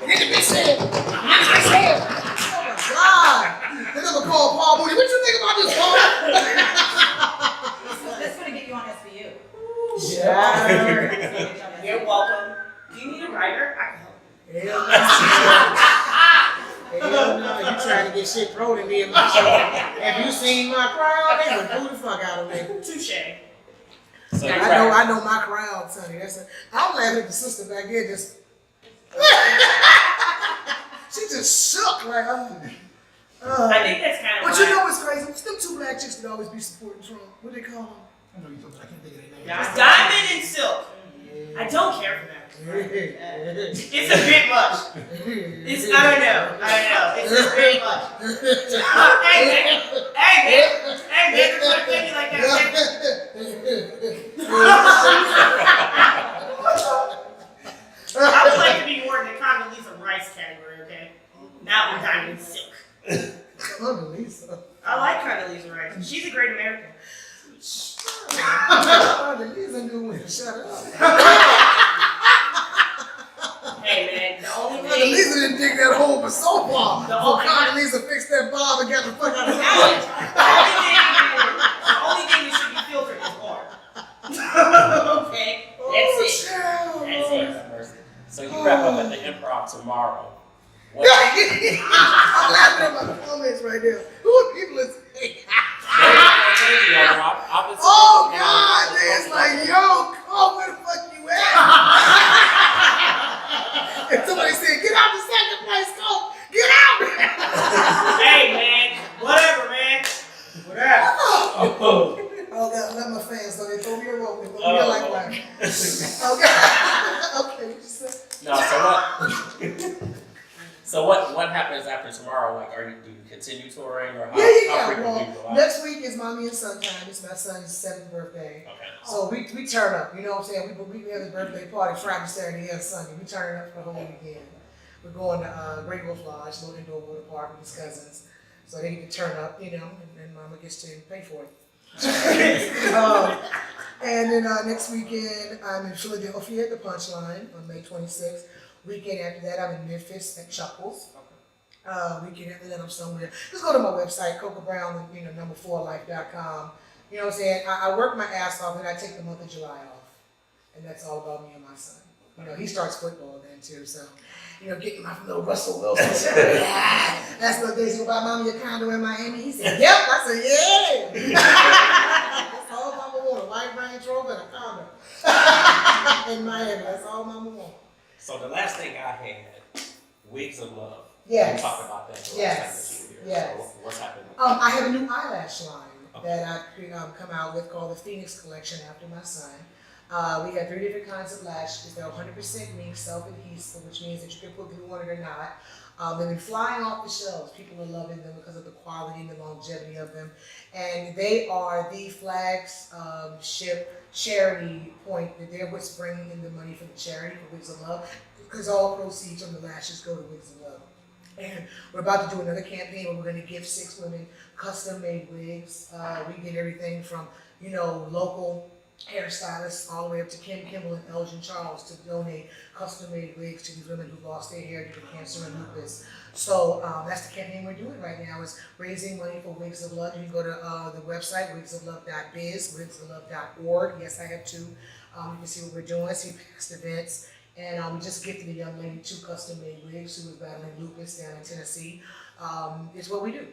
Nigga be said. Oh my God. They're gonna call Paul Mooney. What you think about this, Paul? That's gonna get you on SVU. Yeah. You're welcome. Do you need a writer? I can help. Hell no. You trying to get shit thrown at me in my show. Have you seen my crowd? They would boo the fuck out of me. Touche. So I know my crowd, Sonny. I'm laughing at the sister back there just. She just shook like, I think that's kind of. But you know what's crazy? Them two black chicks that always be supporting Trump. What they call them? I know you told me, I can't think of their name. Diamond and Silk. I don't care for that. It's a bit much. I don't know. It's a bit much. Hey man, there's no thing like that. I would like to be more in the Condoleezza Rice category, okay? Now I'm Diamond and Silk. Condoleezza. I like Condoleezza Rice. She's a great American. Condoleezza knew when to shut up. Hey man, the only thing. Condoleezza didn't dig that hole for so far. The Before only- Condoleezza fixed that bob and got the fuck out of the house. The only thing that should be filtered is water. Okay, that's it. That's it. So you wrap up at the Improv tomorrow. What? I'm laughing at my comments right now. Who are people listening? Oh God, it's like, yo, Cole, where the fuck you at? If somebody said, get out the second place, Cole, get out! Hey man, whatever man. Whatever. Oh God, I love my fans, so they throw me a rope, they throw me a lifeline. Okay, okay, what you say? No, so what happens after tomorrow? Like, do you continue touring or how frequently do you go out? Next week is Mommy and Son time. It's my son's 7th birthday. Okay. So we turn up, you know what I'm saying? We have a birthday party Friday, Saturday, and Sunday. We turn up for the whole weekend. We're going to Great Wolf Lodge, little indoor water park with his cousins. So they get to turn up, you know, and then Mama gets to pay for it. And then next weekend, I'm in Philadelphia at the Punchline on May 26th. Weekend after that, I'm in Memphis at Chuckles. Weekend after that, I'm somewhere. Just go to my website, Cocoa Brown, number 4life.com. You know what I'm saying? I work my ass off and I take the month of July off. And that's all about me and my son. You know, he starts football then too, so, getting my little Russell Wilson. That's what they say about Mommy a condo in Miami. He said, yep. I said, yeah. That's all Mama want, a white Range Rover and a condo. In Miami, that's all Mama want. So the last thing I had, Wigs of Love. Yes. We talked about that the last time that you were here. Yes. So what's happening? I have a new eyelash line that I come out with called the Phoenix Collection after my son. We have 3 different kinds of lashes. They're 100% mink, self-adhesive, which means that you can put glue on it or not. They've been flying off the shelves. People are loving them because of the quality and the longevity of them. And they are the flagship charity point that they're what's bringing in the money for the charity for Wigs of Love, because all proceeds from the lashes go to Wigs of Love. And we're about to do another campaign where we're going to give 6 women custom-made wigs. We get everything from, local hairstylists all the way up to Kim Kimball and Elgin Charles to donate custom-made wigs to these women who lost their hair due to cancer and lupus. So that's the campaign we're doing right now, is raising money for Wigs of Love. You can go to the website, wigsoflove.biz, wigsoflove.org. Yes, I have 2. You can see what we're doing, see past events. And we just gifted a young lady 2 custom-made wigs who was battling lupus down in Tennessee. It's what we do,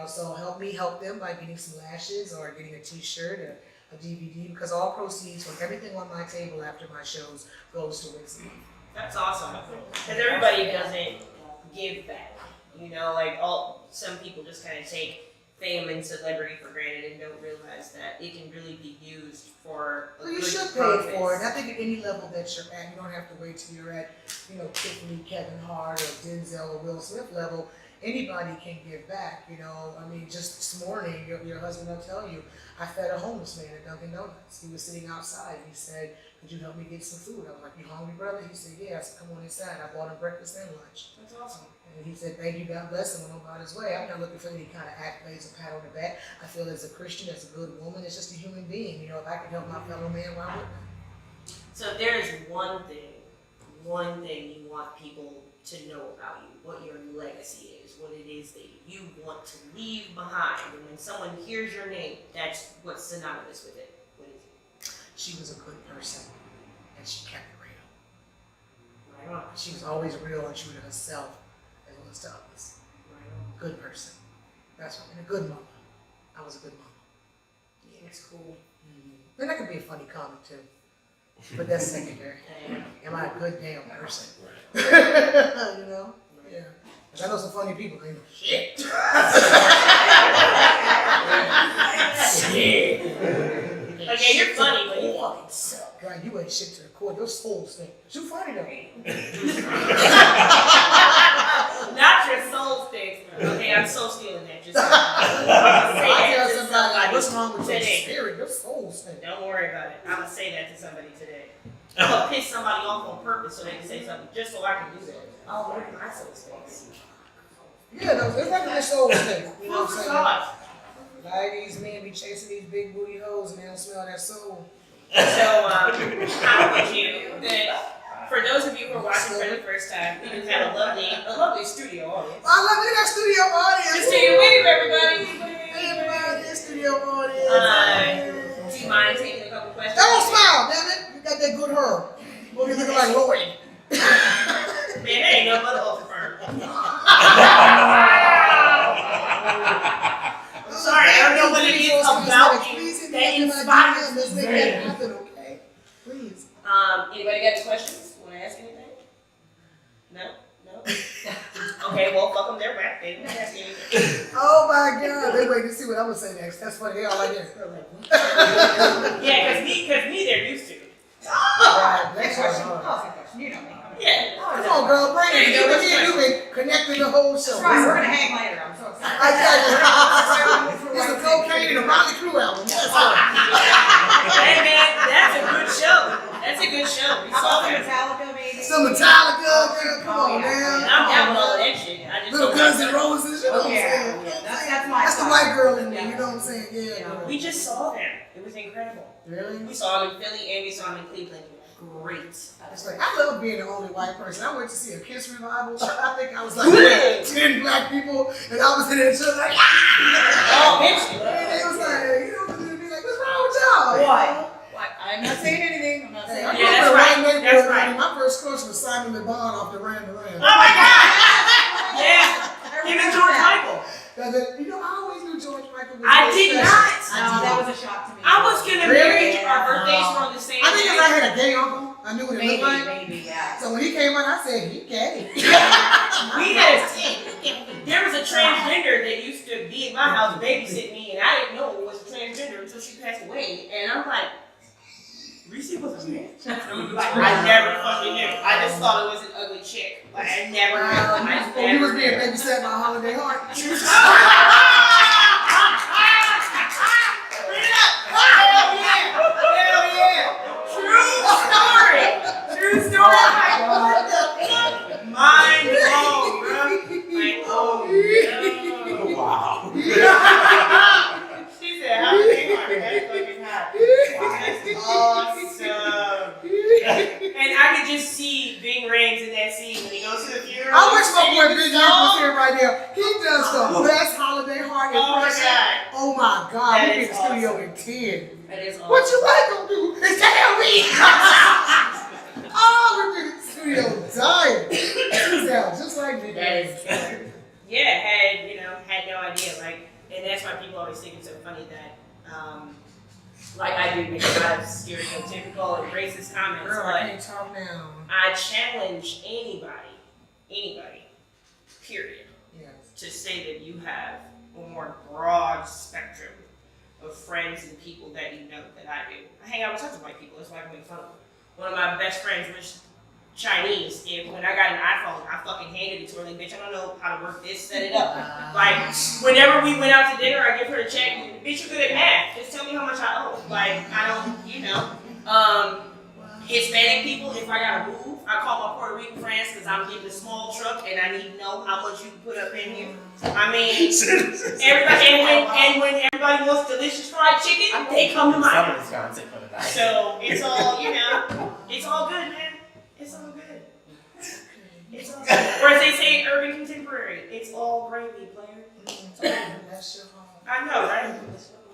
so help me help them by getting some lashes or getting a t-shirt or a DVD, because all proceeds from everything on my table after my shows goes to Wigs of Love. That's awesome. Because everybody doesn't give back. Some people just kind of take fame and celebrity for granted and don't realize that it can really be used for a Well, you good should purpose. pay for it. I think at any level that you're at, you don't have to wait till you're at, Tiffany, Kevin Hart, or Denzel, or Will Smith level. Anybody can give back, just this morning, your husband will tell you, I fed a homeless man at Dunkin' Donuts. He was sitting outside. He said, could you help me get some food? I was like, you hungry, brother? He said, yeah. I said, come on inside. I bought him breakfast and lunch. That's awesome. And he said, thank you, God bless him, went on about his way. I'm not looking for any kind of accolades or pat on the back. I feel as a Christian, as a good woman, it's just a human being. You know, if I can help my fellow man, why wouldn't I? So if there is one thing you want people to know about you, what your legacy is, what it is that you want to leave behind, and when someone hears your name, that's what's synonymous with it. What is it? She was a good person, and she kept it real. Right on. She was always real and true to herself as well as to others. Right on. Good person. That's what, and a good mother. I was a good mama. Yeah, that's cool. Mm-hmm. And that could be a funny comment too. But that's secondary. Am I a good damn person? You know? Yeah. Because I know some funny people think, shit. Shit. Okay, you're funny, but you fucking suck. Right, you ain't shit to the core. Your soul stink. But you funny though. Not your soul stinks. Okay, I'm so stealing that. Just say I tell that to somebody, what's wrong with your today. spirit? Your soul stink. Don't worry about it. I'm gonna say that to somebody today. I'm gonna piss somebody off on purpose so they can say something just so I can do that. Oh, look at my soul stinks. Yeah, no, it's like your soul stink. You know what I'm saying? Sauce. Like these men be chasing these big booty hoes and they don't smell that soul. So, how would you, that for those of you who are watching for the first time, we just had a lovely studio audience. I love it. That studio audience. The studio wave, everybody. Hey, everybody, the studio audience. Do you mind taking a couple questions? Don't smile, damn it. You got that good hair. Well, you looking like Lloyd. Man, there ain't no other ultra firm. Sorry, I don't know what it is about you that inspires me. Let's make that happen, okay? Please. Anybody got any questions? Want to ask anything? No? No? Okay, well, fuck them, they're back. They didn't ask anything. Oh my God. They wait to see what I'm going to say next. That's funny. They all like that. Yeah, because me, they're used to. Right. Next Question. question. Oh, good question. You know me. Yeah. Come on, girl. Bring it. There you go. You've been connecting the whole show. That's right. We're going to hang later. I'm so excited. I tell you, it's a cocaine and a Motley Crue album. Yes, sir. Hey, man, that's a good show. That's a good show. We How saw about that. Metallica, maybe? Some Metallica, girl. Come on, And man. I'm down with all of that shit. I just Little don't Guns like N' Roses, you know what I'm Yeah, saying? that's my That's the style. white girl in me, Yeah. you know what I'm saying? Yeah. that. We just saw them. It was incredible. Really? We saw them in Philly and we saw them in Cleveland. Great. It's like, I love being the only white person. I went to see a Kiss revival. I think I was like 10 black people, and I was in there just like, Oh, bitch. and they was like, you know, they'd be like, what's wrong with y'all? What? I'm not saying anything. I'm not saying I anything. grew Yeah, up that's in a right. white neighborhood. That's right. My first crush was Simon Le Bon off the Ran Duran. Oh my God! Yeah. Him and George Michael. You know, I always knew George Michael was I very did special. not. No, that was a shock to me. I was gonna Really? marry our birthdays were on the same I think day. because I had a gay uncle, I knew what it Maybe, looked like. maybe, yeah. So when he came out, I said, he gay. We had there was a transgender that used to be in my house babysit me, and I didn't know it was a transgender until she passed away. And I'm like, Reese was a man. Like, I never fucking knew. I just thought it was an ugly chick. Like I never knew. I just He was never being knew. babysat by Holiday Heart. Hell yeah! Hell yeah! True story! True story! Mind blown, bro. Like, oh no. Wow. She said, how did they hard? That's fucking hot. That's awesome. And I could just see Bing Rames in that scene when he goes to the funeral. I wish my boy singing Big the Young was song. here right now. He does the best Holiday Heart Oh my impression. God. Oh my God. That We is in the studio awesome. in 10. That is awesome. What you like gonna do is tell me. Oh, we're in the studio dying. She's out just like me. That is killer. Yeah, had no idea. Like, and that's why people always think it's so funny that, like I do make a lot of stereotypical and racist comments, Girl, I but can't talk now. I challenge anybody, period, Yes. to say that you have a more broad spectrum of friends and people that you know that I do. I hang out with tons of white people. That's why I make fun of them. One of my best friends was Chinese. And when I got an iPhone, I fucking handed it to her. Like, bitch, I don't know how to work this, set it up. Like, whenever we went out to dinner, I give her a check. Bitch, you're good at math. Just tell me how much I owe. Like, I don't, Hispanic people, if I gotta move, I call my Puerto Rican friends because I'm getting a small truck and I need to know how much you can put up in here. I mean, everybody, and when everybody wants delicious fried chicken, they come to my house. So it's all, it's all good, man. It's all good. It's all good. Or as they say in urban contemporary, it's all gravy, player. That's your home. I know, right?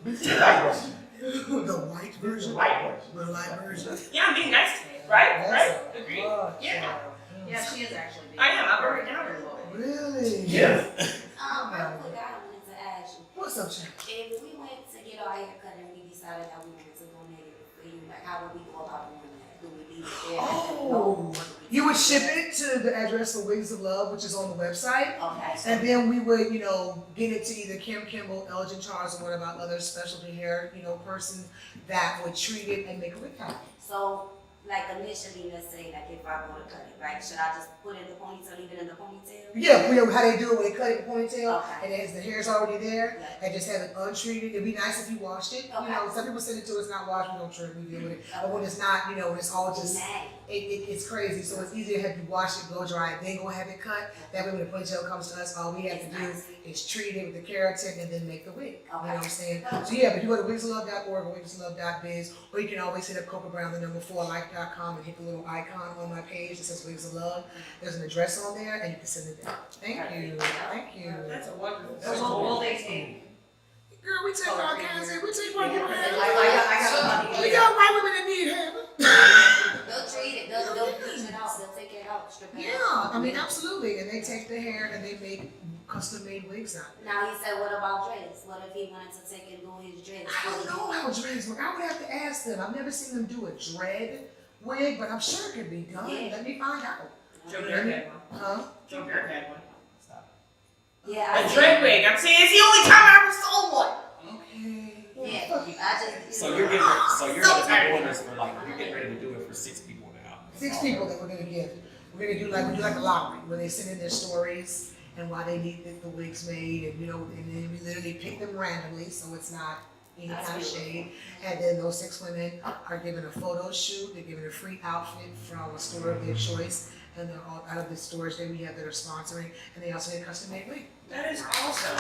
The white version? The white The light version? Yeah, I mean, that's right? That's Right? a Agreed. lot, Yeah. child. Yeah, she is actually. I am. I wrote it down a little bit. Really? Yes. Real quick, I wanted to ask you. What's up, child? If we went to get our hair cut and we decided that we wanted to donate it for you, like how would we go about doing that? Do we leave it there? Oh, you would ship it to the address of Wigs of Love, which is on the website. Okay. And then we would, get it to either Kim Kimball, Elgin Charles, or one of our other specialty hair, persons that would treat it and make a wig out. So, like initially, let's say, like if I go to cut it, right? Should I just put it in the ponytail, leave it in the ponytail? Yeah, how they do it when they cut it in ponytail, Okay. and as the hair's already there, Yeah. and just have it untreated. It'd be nice if you washed it. Okay. Some people send it to us not washed, we don't trim, we deal with it. But when it's not, when it's all just, it's crazy. So it's easier to have you wash it, blow dry it, then go have it cut. That way when the ponytail comes to us, all we have to do is treat it with the keratin and then make the wig. You know what I'm saying? So yeah, but you go to wigsoflove.org or wigsoflove.biz, or you can always hit up Cocoa Brown, the number 4life.com, and hit the little icon on my page that says Wigs of Love. There's an address on there, and you can send it there. Thank you. Thank you. That's a wonderful. So will they take? Girl, we take all kinds of, we take white people hair. I got money. We got white women that need hair. They'll treat it, they'll bleach it out, they'll take it out, strip it Yeah, out. I mean, absolutely. And they take the hair and they make custom-made wigs out of it. Now he said, what about dreads? What if he wanted to take and do his dreads? I don't know how dreads work. I would have to ask them. I've never seen them do a dread wig, but I'm sure it could be done. Yeah. Let me find out. Joe Garrett had one. Huh? Joe Garrett had one. Yeah, A dread wig. I'm saying it's the only time I ever sold one. Okay. Yeah, I just. So you're getting the orders for you're getting ready to do it for 6 people now. 6 people that we're gonna give. We're gonna do like a lottery where they send in their stories and why they need the wigs made, and and then we literally pick them randomly, so it's not any kind of shade. And then those 6 women are given a photo shoot. They're given a free outfit from a store of their choice, and they're all out of the stores that we have that are sponsoring, and they also get a custom made wig. That is awesome.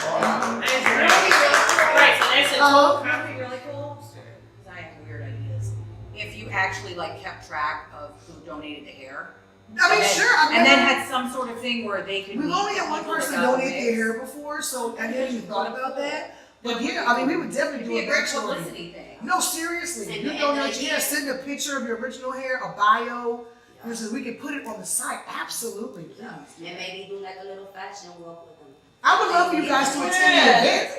That is really cool. Right, so that's a cool. That would be really cool. Because I have weird ideas. If you actually kept track of who donated the hair. I mean, sure. And then had some sort of thing where they could. We've only had one person donate their hair before, so I never even thought about that. But yeah, I mean, we would definitely do It'd be a a great story. publicity thing. No, seriously. You donate your hair, send a picture of your original hair, a bio. So we can put it on the site. Absolutely, please. And maybe do like a little fashion walk with them. I would love for you guys to attend the event.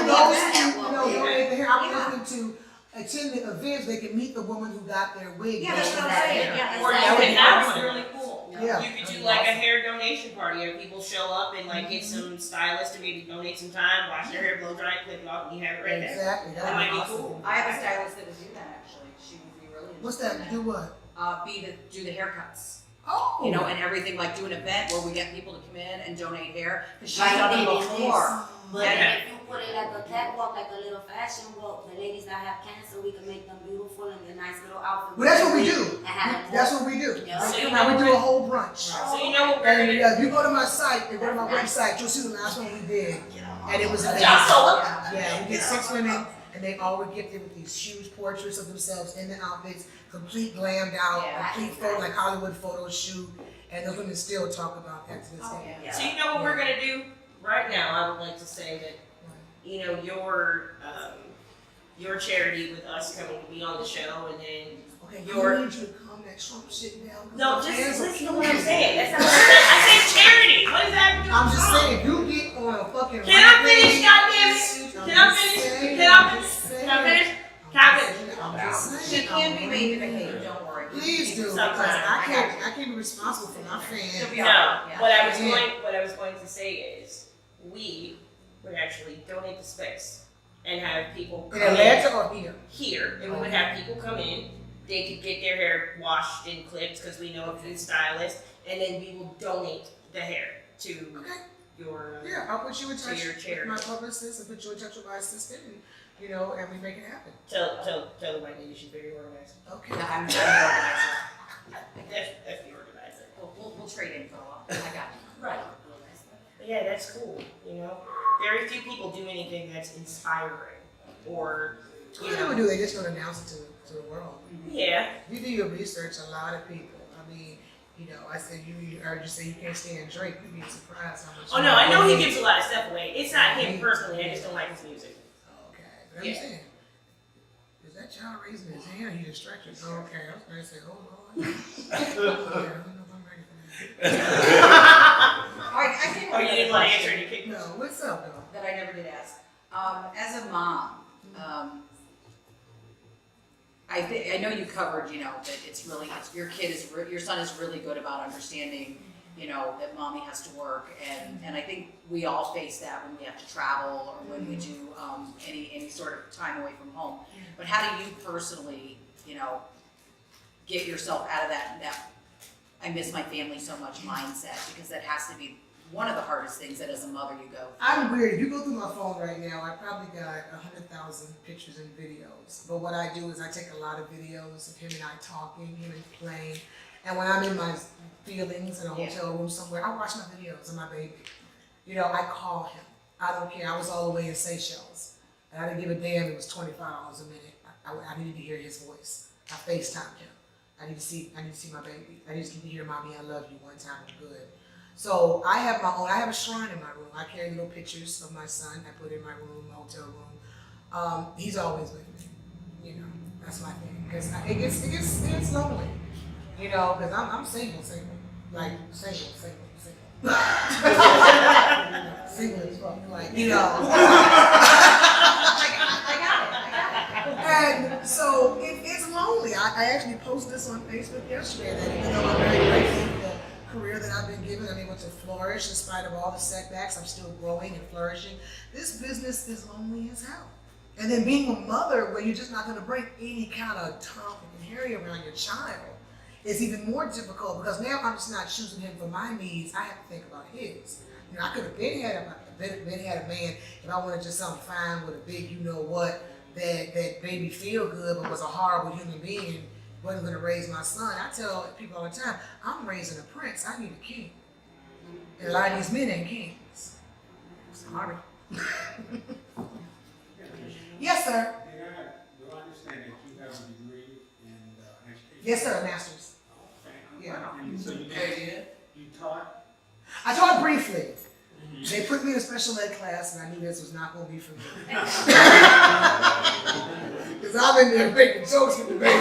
Those who donate the hair, I would love them to attend the event. They can meet the woman who got their wig. Yeah, that's what I'm saying. Yeah, Or you That would can be have awesome. really cool. Yeah. You could do like a hair donation party where people show up and get some stylists to maybe donate some time, wash their hair, blow dry it, clip it off, and you have it right there. Exactly. That might be awesome. cool. I have a stylist that would do that actually. She would be really. What's interested that? in Do what? Do the haircuts. Oh. And everything, do an event where we get people to come in and donate hair, because she's Like done they it did before. But Yeah. if you put it like a catwalk, like a little fashion walk, the ladies that have cancer, we can make them beautiful in a nice little outfit. Well, that's what we do. And have them That's walk. what we do. Yeah. They come out, we do a whole brunch. So you know what we're And gonna do? if you go to my site, you go to my website, you'll see the last one we did. And it was amazing. Y'all sold Yeah, we did 6 women, and they all were gifted with these huge portraits of themselves in the outfits, complete glammed out, Yeah. complete photo, like Hollywood photo shoot. And those women still talk about that to this day. Yeah. So you know what we're gonna do right now? I would like to say that your charity with us coming to be on the show, and then Okay, Your- you need you to calm that Trump shit down. no, Hands just are listen to what I'm saying. That's not what I said charity. What does that have to do with I'm just Trump? saying, if you get on a fucking Can I finish? Goddamn it! Can I finish? Can I finish? Can I finish? Can I finish? I'm just saying. She can be made to behave, don't worry. Please do, because I can't be responsible for my She'll be fans. No, Yeah. what I was going to say is we would actually donate the space and have people In come Atlanta or here? here, and we would have people come in. They could get their hair washed and clipped because we know a good stylist, and then we will donate the hair to Okay. your. Yeah, I'll put you in touch your with charity. my publicist and put you in touch with my assistant, and you know, and we make it happen. Tell the white lady she's very organized. Okay. Yeah, I'm the organizer. That's the organizer. We'll trade info. I got you. Right. But yeah, that's cool. You know, very few people do anything that's inspiring or you What know. do? They just don't announce it to the world. Yeah. You do your research. A lot of people. I mean, you know, I said you heard you say you can't stand Drake. You'd be surprised how much. Oh no, I know he gives a lot of stuff away. It's not him personally. I just don't like his music. Okay, but I'm saying, is that child raising his hand? He distracted. Oh, okay, I was going to say, oh Lord. Yeah, I don't know if I'm ready for that. All right, I think Oh, you didn't want to answer any kick. No, what's up, though? that I never did ask. As a mom, I know you covered, you know, that it's your son is really good about understanding, you know, that mommy has to work, and I think we all face that when we have to travel or when we do any sort of time away from home. But how do you personally, you know, get yourself out of that I miss my family so much mindset, because that has to be one of the hardest things that as a mother you go. I'm weird. If you go through my phone right now, I probably got 100,000 pictures and videos. But what I do is I take a lot of videos of him and I talking, him and playing. And when I'm in my feelings in a hotel room somewhere, I watch my videos of my baby. You know, I call him. I don't care. I was all the way in Seychelles. And I didn't give a damn. It was $25 a minute. I needed to hear his voice. I FaceTimed him. I need to see my baby. I just need to hear mommy, I love you one time. I'm good. So I have I have a shrine in my room. I carry little pictures of my son. I put in my room, my hotel room. He's always with me. You know, that's my thing. Because it gets lonely. You know, because I'm single. Like, single. Single as fuck. Like, you know. I got it. And so it's lonely. I actually posted this on Facebook yesterday that even though I'm very grateful for the career that I've been given, I'm able to flourish in spite of all the setbacks. I'm still growing and flourishing. This business is lonely as hell. And then being a mother where you're just not going to bring any kind of Tom and Harry around your child is even more difficult, because now I'm just not choosing him for my needs. I have to think about his. You know, I could have been had a man if I wanted just something fine with a big you know what that made me feel good but was a horrible human being and wasn't going to raise my son. I tell people all the time, I'm raising a prince. I need a king. And a lot of these men ain't kings. Sorry. Yes, sir. Do I understand that you have a degree in education? Yes, sir. Master's. Okay. Yeah. And so you taught? I taught briefly. They put me in a special ed class, and I knew this was not going to be for me. Because I've been there making jokes with the baby. I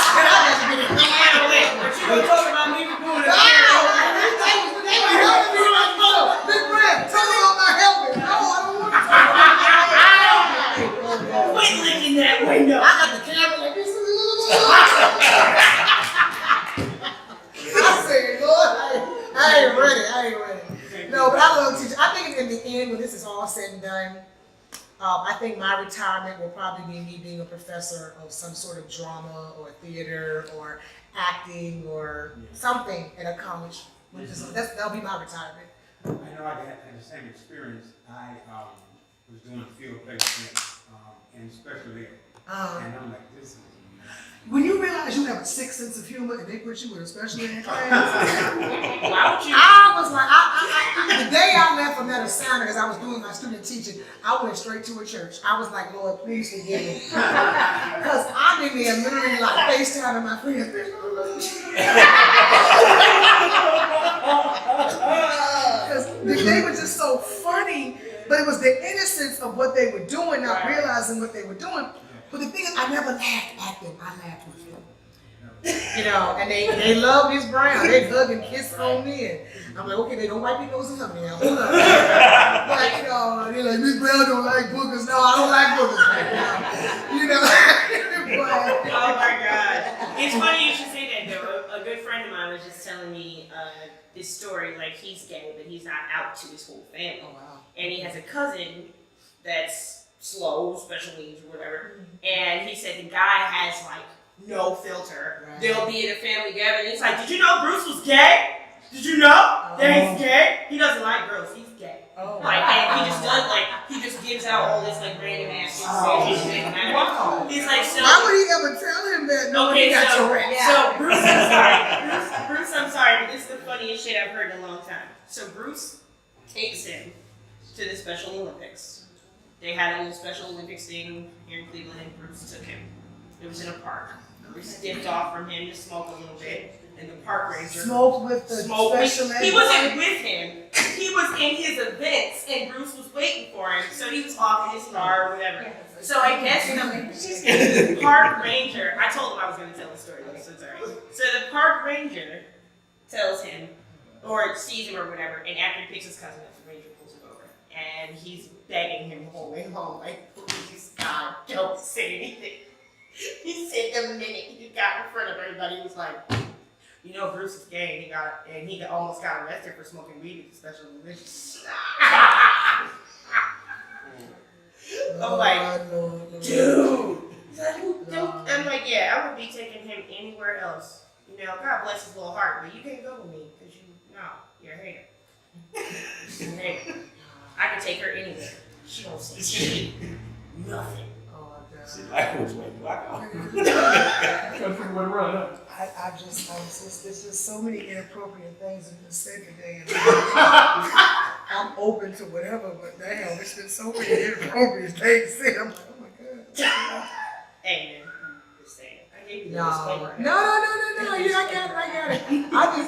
said, I got to get it. But you don't talk about me for doing it. They were helping me like, oh, Big Brad, tell me about my helmet. No, I don't want to talk about my helmet. Quit licking that window. I got the camera like this. I said, Lord, I ain't ready. No, but I love teaching. I think in the end, when this is all said and done, I think my retirement will probably be me being a professor of some sort of drama or theater or acting or something at a college. That'll be my retirement. I know I had the same experience. I was doing field placement in special ed. And I'm like, this is When you realize you have a sick sense of humor and they put you in a special ed class, Why would you? I was like, the day I left from that assignment, as I was doing my student teaching, I went straight to a church. I was like, Lord, please forgive me. Because I'm in there literally like FaceTiming my friends. Because they were just so funny, but it was the innocence of what they were doing, not realizing what they were doing. But the thing is, I never laughed at them. I laughed with them. You know, and they love Miss Brown. They hug and kiss on me. And I'm like, okay, they don't wipe your nose and hug me now. Hold up. But, you know, they're like, Miss Brown don't like boogers. No, I don't like boogers right now. You know? But, Oh my God. It's funny you should say that though. A good friend of mine was just telling me this story. Like, he's gay, but he's not out to his whole family. oh, wow. And he has a cousin that's slow, special needs or whatever. And he said the guy has like no filter. Right. They'll be at a family gathering. He's like, did you know Bruce was gay? Did you know that he's gay? He doesn't like girls. He's gay. Oh, Like, and he just gives out all this like random ass information. wow. He's like, so. Why would he ever tell him that? No, Okay, he got so, Tourette's. so Bruce, I'm sorry. Bruce, I'm sorry, but this is the funniest shit I've heard in a long time. So Bruce takes him to the Special Olympics. They had a little Special Olympics thing here in Cleveland, and Bruce took him. It was in a park. Bruce dipped off from him to smoke a little bit, and the park ranger Smoked with the special ed. He wasn't with him. He was in his events, and Bruce was waiting for him. So he was off in his car or whatever. So I guess the park ranger, I told him I was going to tell the story, so sorry. So the park ranger tells him, or sees him or whatever, and after he picks his cousin up, the ranger pulls him over. And he's begging him the whole way home, like, please, God, don't say anything. He said the minute he got in front of everybody, he was like, you know, Bruce is gay, and he almost got arrested for smoking weed at the Special Olympics. I'm like, dude. I'm like, yeah, I would be taking him anywhere else. You know, God bless his little heart, but you can't go with me because you're a hater. You're a hater. I can take her anywhere. She don't say shit. Nothing. Oh my God. See, like which way do I go? Trying to figure where to run up. I just, there's just so many inappropriate things that have been said today. And I'm open to whatever, but damn, there's been so many inappropriate things said. I'm like, oh my God. Hey, man. Just saying. I gave you the No, disclaimer. yeah, I got it.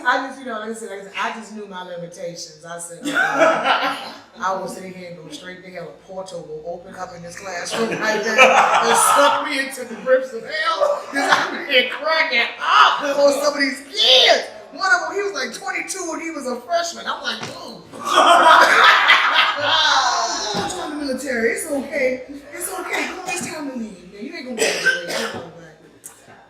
I just, you know, like I said, I just knew my limitations. I said, I will sit here and go straight to hell. A portal will open up in this classroom right there and suck me into the grips of hell. Because I'm here cracking up on some of these kids. One of them, he was like 22 and he was a freshman. I'm like, oh. It's from the military. It's okay. It's okay. Come on, it's time to leave. Man, you ain't gonna graduate.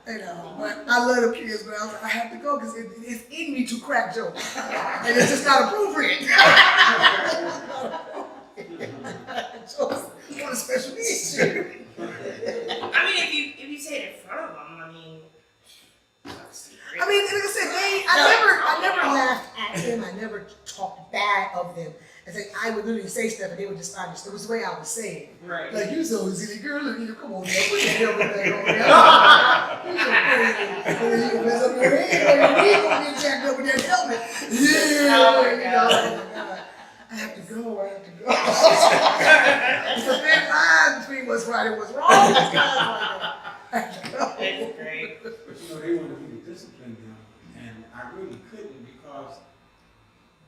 You know, but I love the kids, but I was like, I have to go because it's in me to crack jokes. And it's just not appropriate. Jokes on a special needs issue. I mean, if you say it in front of them, I mean, like I said, I never laughed at them. I never talked bad of them. I think I would literally say stuff and they would just understand. It was the way I would say it. right. Like, you so silly girl, look, you come on, man, put your helmet back on there. You so crazy. And then you can mess up your head or your knee gonna get jacked up with that helmet. Yeah. Oh my You know, God. oh my God. I have to go. It's a thin line between what's right and what's wrong. It's That's great. But you know, they wanted me to discipline him, and I really couldn't because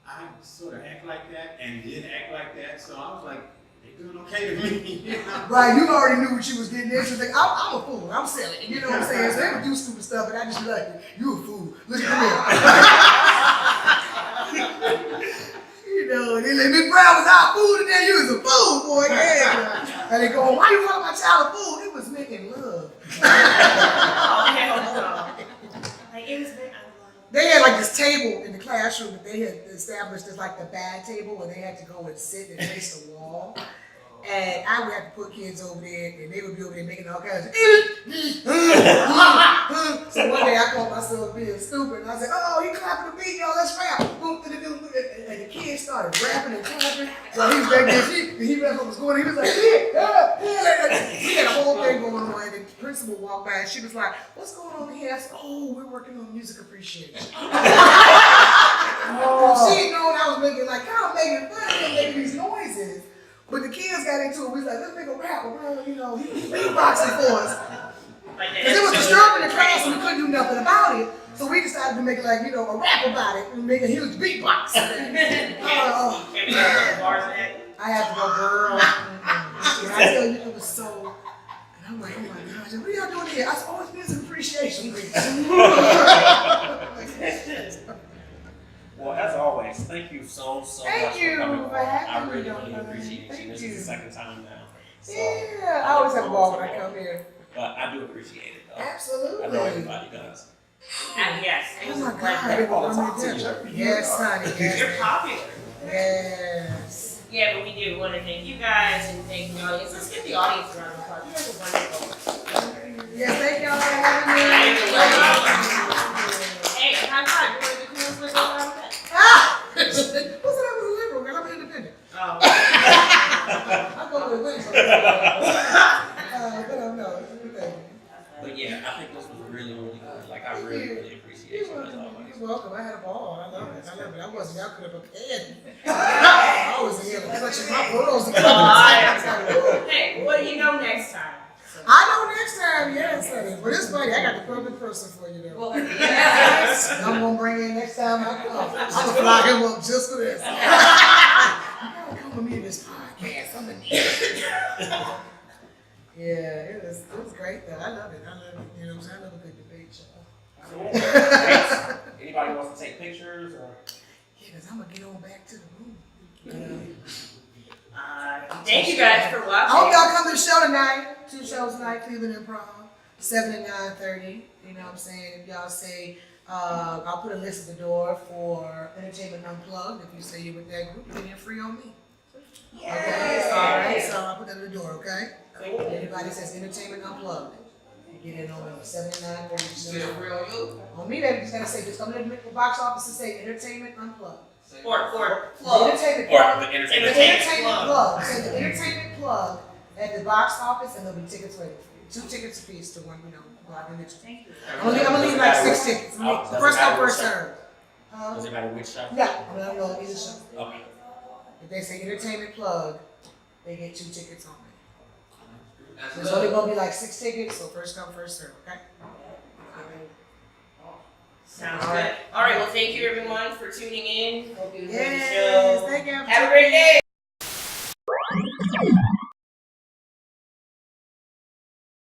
I sort of act like that and did act like that, so I was like, they're doing okay to me. You know? Right, you already knew what you was getting into. Like, I'm a fool. I'm silly. You know what I'm saying? So they would do stupid stuff, and I just be like, you a fool. Look at me. You know, and then Miss Brown was our fool today. You was a fool, boy. Yeah. And they go, why you calling my child a fool? It was making love. Oh, hell no. Like, it was very They had like this table in the classroom that they had established as like the bad table where they had to go and sit and face the wall. And I would have to put kids over there and they would be over there making all kinds of so one day I caught myself being stupid and I said, oh, he clapping the beat, y'all, let's rap. And the kids started rapping and clapping. So he was back there, he realized what was going on. He was like, he had a whole thing going on. And the principal walked by and she was like, what's going on here? I said, oh, we're working on music appreciation. She known I was making like kind of making fun of him making these noises. But the kids got into it. We was like, let's make a rap around, you know, he was beatboxing for us. Because it was disturbing the class and we couldn't do nothing about it. So we decided to make it like, you know, a rap about it and make a huge beatbox. Can we have bars in it? I had to go, girl. And I tell you, it was so. And I'm like, oh my gosh, what are y'all doing here? I said, oh, it's music appreciation week. Well, as always, thank you so much for coming on. I really appreciate you. This is the second time now. So, yeah, I always have a ball when I come here. But I do appreciate it, though. Absolutely. I know everybody does. Yes. Oh my God. Yes, honey. Yes. You're popular. Yes. Yeah, but we do want to thank you guys and thank the audience. Let's get the audience around the park. You guys are wonderful. Yeah, thank y'all for having me. Hey, high five. You want to do coolest with that? Ah! Who said I was a liberal, girl? I'm independent. Oh, Like, I really, really appreciate you as always. You're welcome. I had a ball. I love it. I love it. I wasn't. Y'all could have prepared. I was here clutching my pearls. Hey, what do you know next time? I know next time, yes, honey. But it's funny. I got the perfect person for you, though. Well, yes. I'm gonna bring in next time I come. I'm gonna fly him up just for this. You gotta come with me to this podcast. I'm gonna need it. Yeah, it was great though. I love it. I love it. You know what I'm saying? I love a good debate, y'all. Cool. Anybody wants to take pictures or? Yeah, because I'm gonna get on back to the room. Thank you guys for I hope watching. y'all come to the show tonight. 2 shows tonight, Cleveland Improv, 7 and 9:30. You know what I'm saying? If y'all say, I'll put a list at the door for Entertainment Unplugged. If you say you're with that group, you get in free on me. Okay? All right, so I'll put that at the door, okay? Anybody says Entertainment Unplugged, you get in on me. 7 and 9:30. Still real you. On me, baby, just gotta say, just come to the box office and say Entertainment Unplugged. Or The plug. Entertainment Or Plug. the The entertainment. Entertainment Plug. Say the Entertainment Plug at the box office, and there'll be tickets waiting for you. 2 tickets apiece to one, block and next. Thank you. I'm gonna leave like 6 tickets. First come, first served. Does it matter which show? Yeah, I'm gonna go either show. Okay. If they say Entertainment Plug, they get 2 tickets on me. There's only gonna be like 6 tickets, so first come, first served, okay? Sounds good. All right. Well, thank you everyone for tuning in. Hope you enjoyed the Yes, show. thank you. Have a great day.